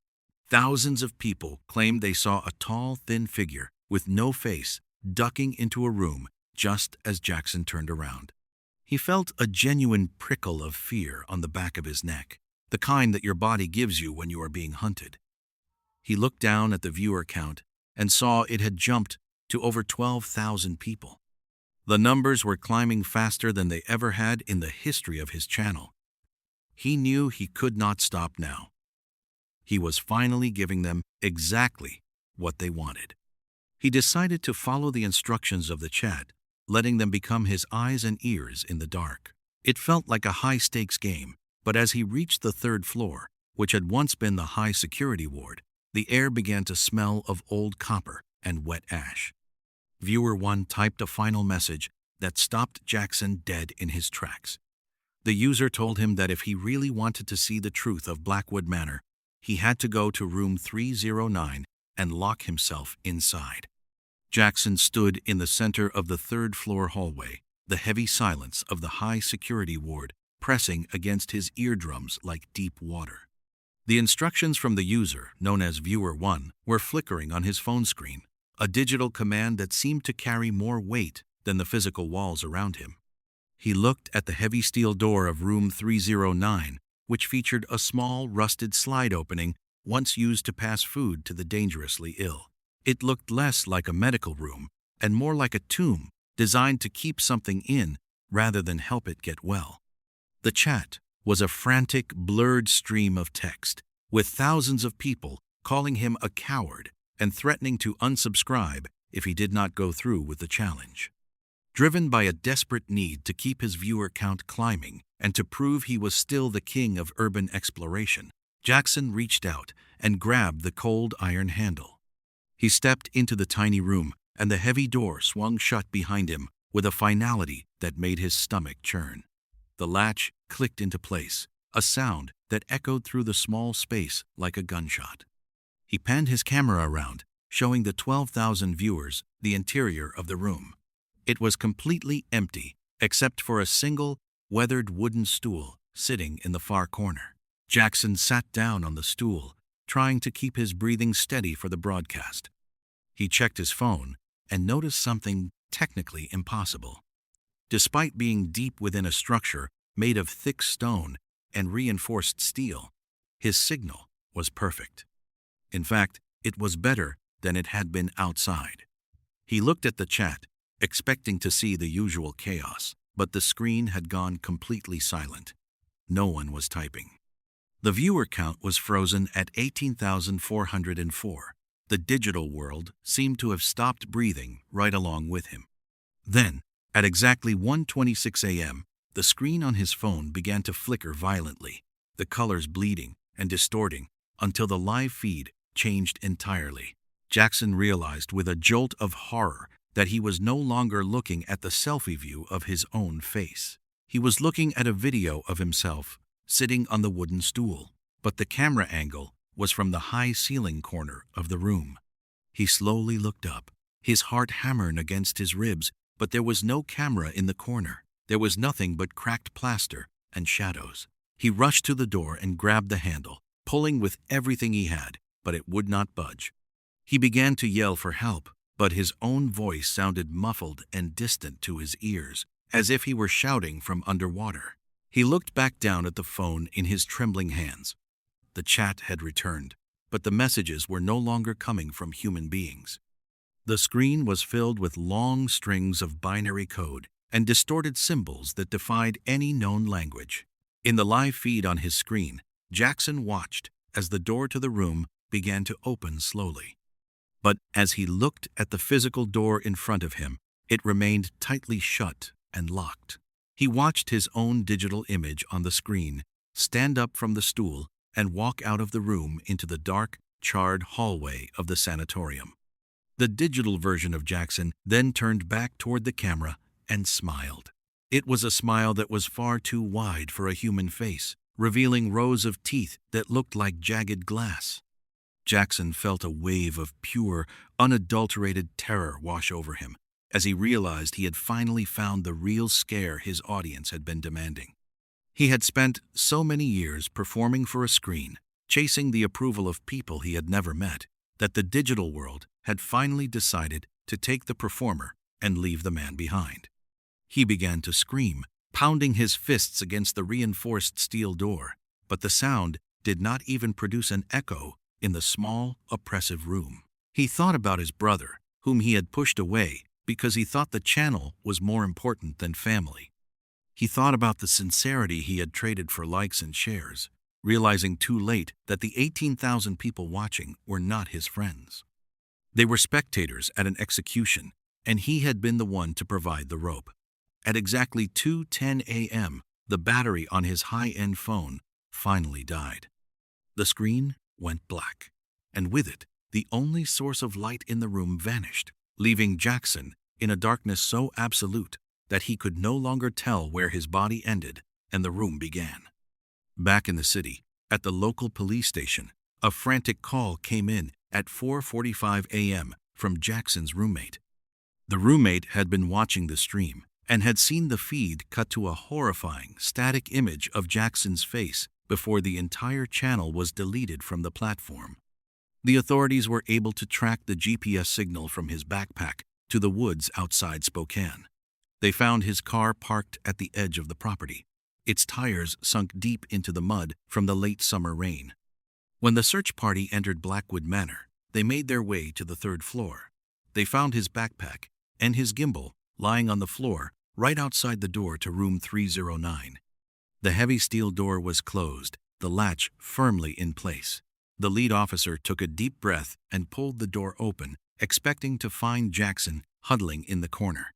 Thousands of people claimed they saw a tall, thin figure with no face ducking into a room just as Jackson turned around. He felt a genuine prickle of fear on the back of his neck, the kind that your body gives you when you are being hunted. He looked down at the viewer count and saw it had jumped to over 12,000 people. The numbers were climbing faster than they ever had in the history of his channel. He knew he could not stop now. He was finally giving them exactly what they wanted. He decided to follow the instructions of the chat, letting them become his eyes and ears in the dark. It felt like a high-stakes game, but as he reached the third floor, which had once been the high security ward, the air began to smell of old copper and wet ash. Viewer 1 typed a final message that stopped Jackson dead in his tracks. The user told him that if he really wanted to see the truth of Blackwood Manor, he had to go to room 309 and lock himself inside. Jackson stood in the center of the third-floor hallway, the heavy silence of the high security ward pressing against his eardrums like deep water. The instructions from the user, known as Viewer 1, were flickering on his phone screen, a digital command that seemed to carry more weight than the physical walls around him. He looked at the heavy steel door of room 309, which featured a small, rusted slide opening once used to pass food to the dangerously ill. It looked less like a medical room and more like a tomb designed to keep something in rather than help it get well. The chat was a frantic, blurred stream of text, with thousands of people calling him a coward and threatening to unsubscribe if he did not go through with the challenge. Driven by a desperate need to keep his viewer count climbing and to prove he was still the king of urban exploration, Jackson reached out and grabbed the cold iron handle. He stepped into the tiny room, and the heavy door swung shut behind him with a finality that made his stomach churn. The latch clicked into place, a sound that echoed through the small space like a gunshot. He panned his camera around, showing the 12,000 viewers the interior of the room. It was completely empty, except for a single, weathered wooden stool sitting in the far corner. Jackson sat down on the stool, trying to keep his breathing steady for the broadcast. He checked his phone and noticed something technically impossible. Despite being deep within a structure made of thick stone and reinforced steel, his signal was perfect. In fact, it was better than it had been outside. He looked at the chat, expecting to see the usual chaos, but the screen had gone completely silent. No one was typing. The viewer count was frozen at 18,404. The digital world seemed to have stopped breathing right along with him. Then, at exactly 1:26 a.m., the screen on his phone began to flicker violently, the colors bleeding and distorting until the live feed changed entirely. Jackson realized with a jolt of horror that he was no longer looking at the selfie view of his own face. He was looking at a video of himself sitting on the wooden stool, but the camera angle was from the high ceiling corner of the room. He slowly looked up, his heart hammering against his ribs, but there was no camera in the corner. There was nothing but cracked plaster and shadows. He rushed to the door and grabbed the handle, pulling with everything he had, but it would not budge. He began to yell for help, but his own voice sounded muffled and distant to his ears, as if he were shouting from underwater. He looked back down at the phone in his trembling hands. The chat had returned. but the messages were no longer coming from human beings. The screen was filled with long strings of binary code and distorted symbols that defied any known language. In the live feed on his screen, Jackson watched as the door to the room began to open slowly. But as he looked at the physical door in front of him, it remained tightly shut and locked. He watched his own digital image on the screen stand up from the stool and walk out of the room into the dark, charred hallway of the sanatorium. The digital version of Jackson then turned back toward the camera and smiled. It was a smile that was far too wide for a human face, revealing rows of teeth that looked like jagged glass. Jackson felt a wave of pure, unadulterated terror wash over him as he realized he had finally found the real scare his audience had been demanding. He had spent so many years performing for a screen, chasing the approval of people he had never met, that the digital world had finally decided to take the performer and leave the man behind. He began to scream, pounding his fists against the reinforced steel door, but the sound did not even produce an echo in the small, oppressive room. He thought about his brother, whom he had pushed away because he thought the channel was more important than family. He thought about the sincerity he had traded for likes and shares, realizing too late that the 18,000 people watching were not his friends. They were spectators at an execution, and he had been the one to provide the rope. At exactly 2:10 a.m., the battery on his high-end phone finally died. The screen went black, and with it, the only source of light in the room vanished, leaving Jackson in a darkness so absolute that he could no longer tell where his body ended and the room began. Back in the city, at the local police station, a frantic call came in at 4:45 a.m. from Jackson's roommate. The roommate had been watching the stream and had seen the feed cut to a horrifying, static image of Jackson's face before the entire channel was deleted from the platform. The authorities were able to track the GPS signal from his backpack to the woods outside Spokane. They found his car parked at the edge of the property, its tires sunk deep into the mud from the late summer rain. When the search party entered Blackwood Manor, they made their way to the 3rd floor. They found his backpack and his gimbal lying on the floor right outside the door to room 309. The heavy steel door was closed, the latch firmly in place. The lead officer took a deep breath and pulled the door open, expecting to find Jackson huddling in the corner.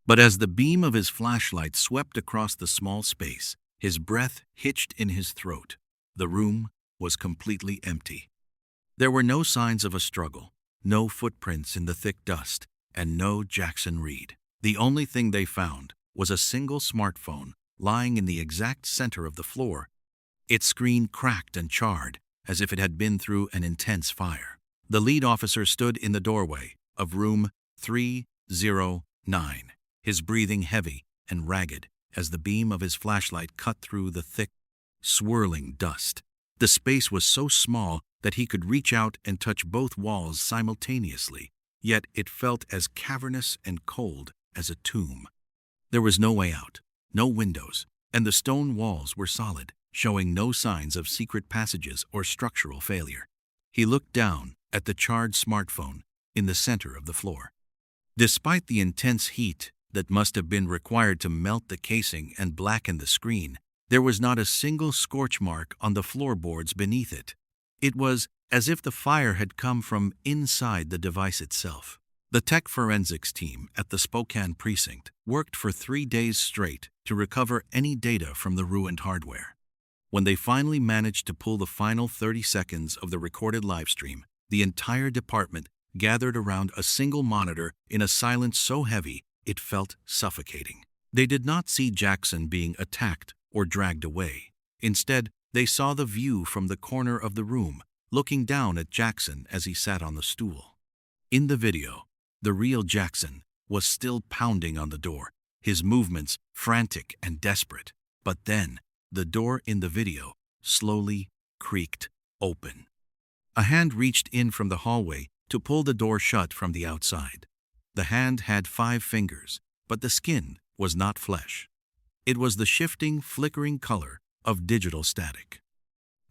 But as the beam of his flashlight swept across the small space, his breath hitched in his throat. The room was completely empty. There were no signs of a struggle, no footprints in the thick dust, and no Jackson Reed. The only thing they found was a single smartphone lying in the exact center of the floor. Its screen cracked and charred, as if it had been through an intense fire. The lead officer stood in the doorway of room 309, his breathing heavy and ragged as the beam of his flashlight cut through the thick, swirling dust. The space was so small that he could reach out and touch both walls simultaneously, yet it felt as cavernous and cold as a tomb. There was no way out, no windows, and the stone walls were solid, showing no signs of secret passages or structural failure. He looked down at the charred smartphone in the center of the floor. Despite the intense heat that must have been required to melt the casing and blacken the screen, there was not a single scorch mark on the floorboards beneath it. It was as if the fire had come from inside the device itself. The tech forensics team at the Spokane precinct worked for 3 days straight to recover any data from the ruined hardware. When they finally managed to pull the final 30 seconds of the recorded livestream, the entire department gathered around a single monitor in a silence so heavy it felt suffocating. They did not see Jackson being attacked or dragged away. Instead, they saw the view from the corner of the room, looking down at Jackson as he sat on the stool. In the video, the real Jackson was still pounding on the door, his movements frantic and desperate. But then, the door in the video slowly creaked open. A hand reached in from the hallway to pull the door shut from the outside. The hand had 5 fingers, but the skin was not flesh. It was the shifting, flickering color of digital static.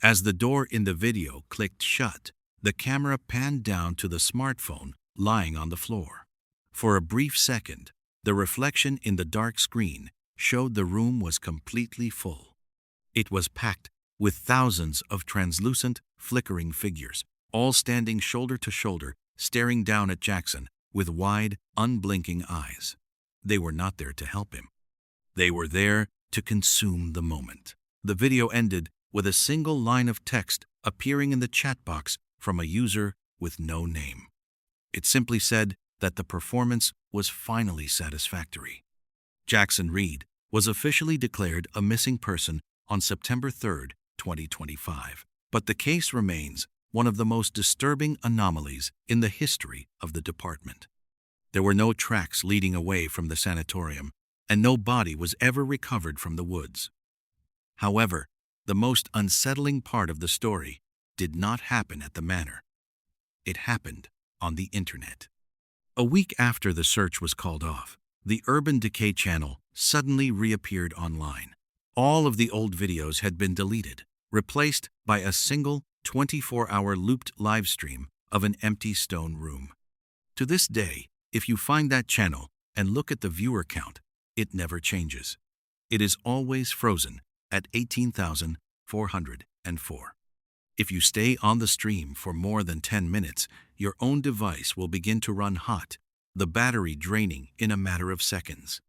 As the door in the video clicked shut, The camera panned down to the smartphone lying on the floor. For a brief second, the reflection in the dark screen showed the room was completely full. It was packed with thousands of translucent, flickering figures, all standing shoulder to shoulder, staring down at Jackson with wide, unblinking eyes. They were not there to help him. They were there to consume the moment. The video ended with a single line of text appearing in the chat box from a user with no name. It simply said that the performance was finally satisfactory. Jackson Reed was officially declared a missing person on September 3, 2025, but the case remains one of the most disturbing anomalies in the history of the department. There were no tracks leading away from the sanatorium, and no body was ever recovered from the woods. However, the most unsettling part of the story did not happen at the manor. It happened on the internet. A week after the search was called off, the Urban Decay channel suddenly reappeared online. All of the old videos had been deleted, replaced by a single 24-hour looped live stream of an empty stone room. To this day, if you find that channel and look at the viewer count, it never changes. It is always frozen at 18,404. If you stay on the stream for more than 10 minutes, your own device will begin to run hot, the battery draining in a matter of seconds.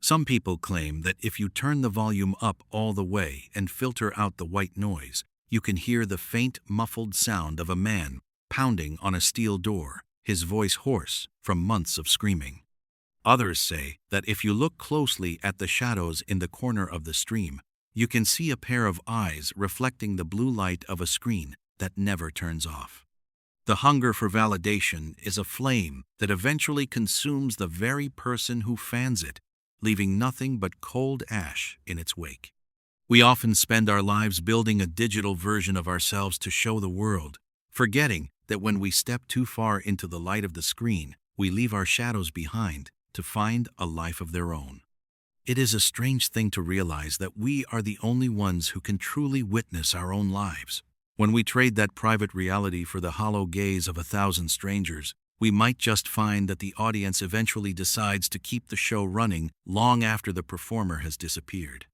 Some people claim that if you turn the volume up all the way and filter out the white noise, you can hear the faint, muffled sound of a man pounding on a steel door, his voice hoarse from months of screaming. Others say that if you look closely at the shadows in the corner of the stream, you can see a pair of eyes reflecting the blue light of a screen that never turns off. The hunger for validation is a flame that eventually consumes the very person who fans it, leaving nothing but cold ash in its wake. We often spend our lives building a digital version of ourselves to show the world, forgetting that when we step too far into the light of the screen, we leave our shadows behind to find a life of their own. It is a strange thing to realize that we are the only ones who can truly witness our own lives. When we trade that private reality for the hollow gaze of 1,000 strangers, we might just find that the audience eventually decides to keep the show running long after the performer has disappeared.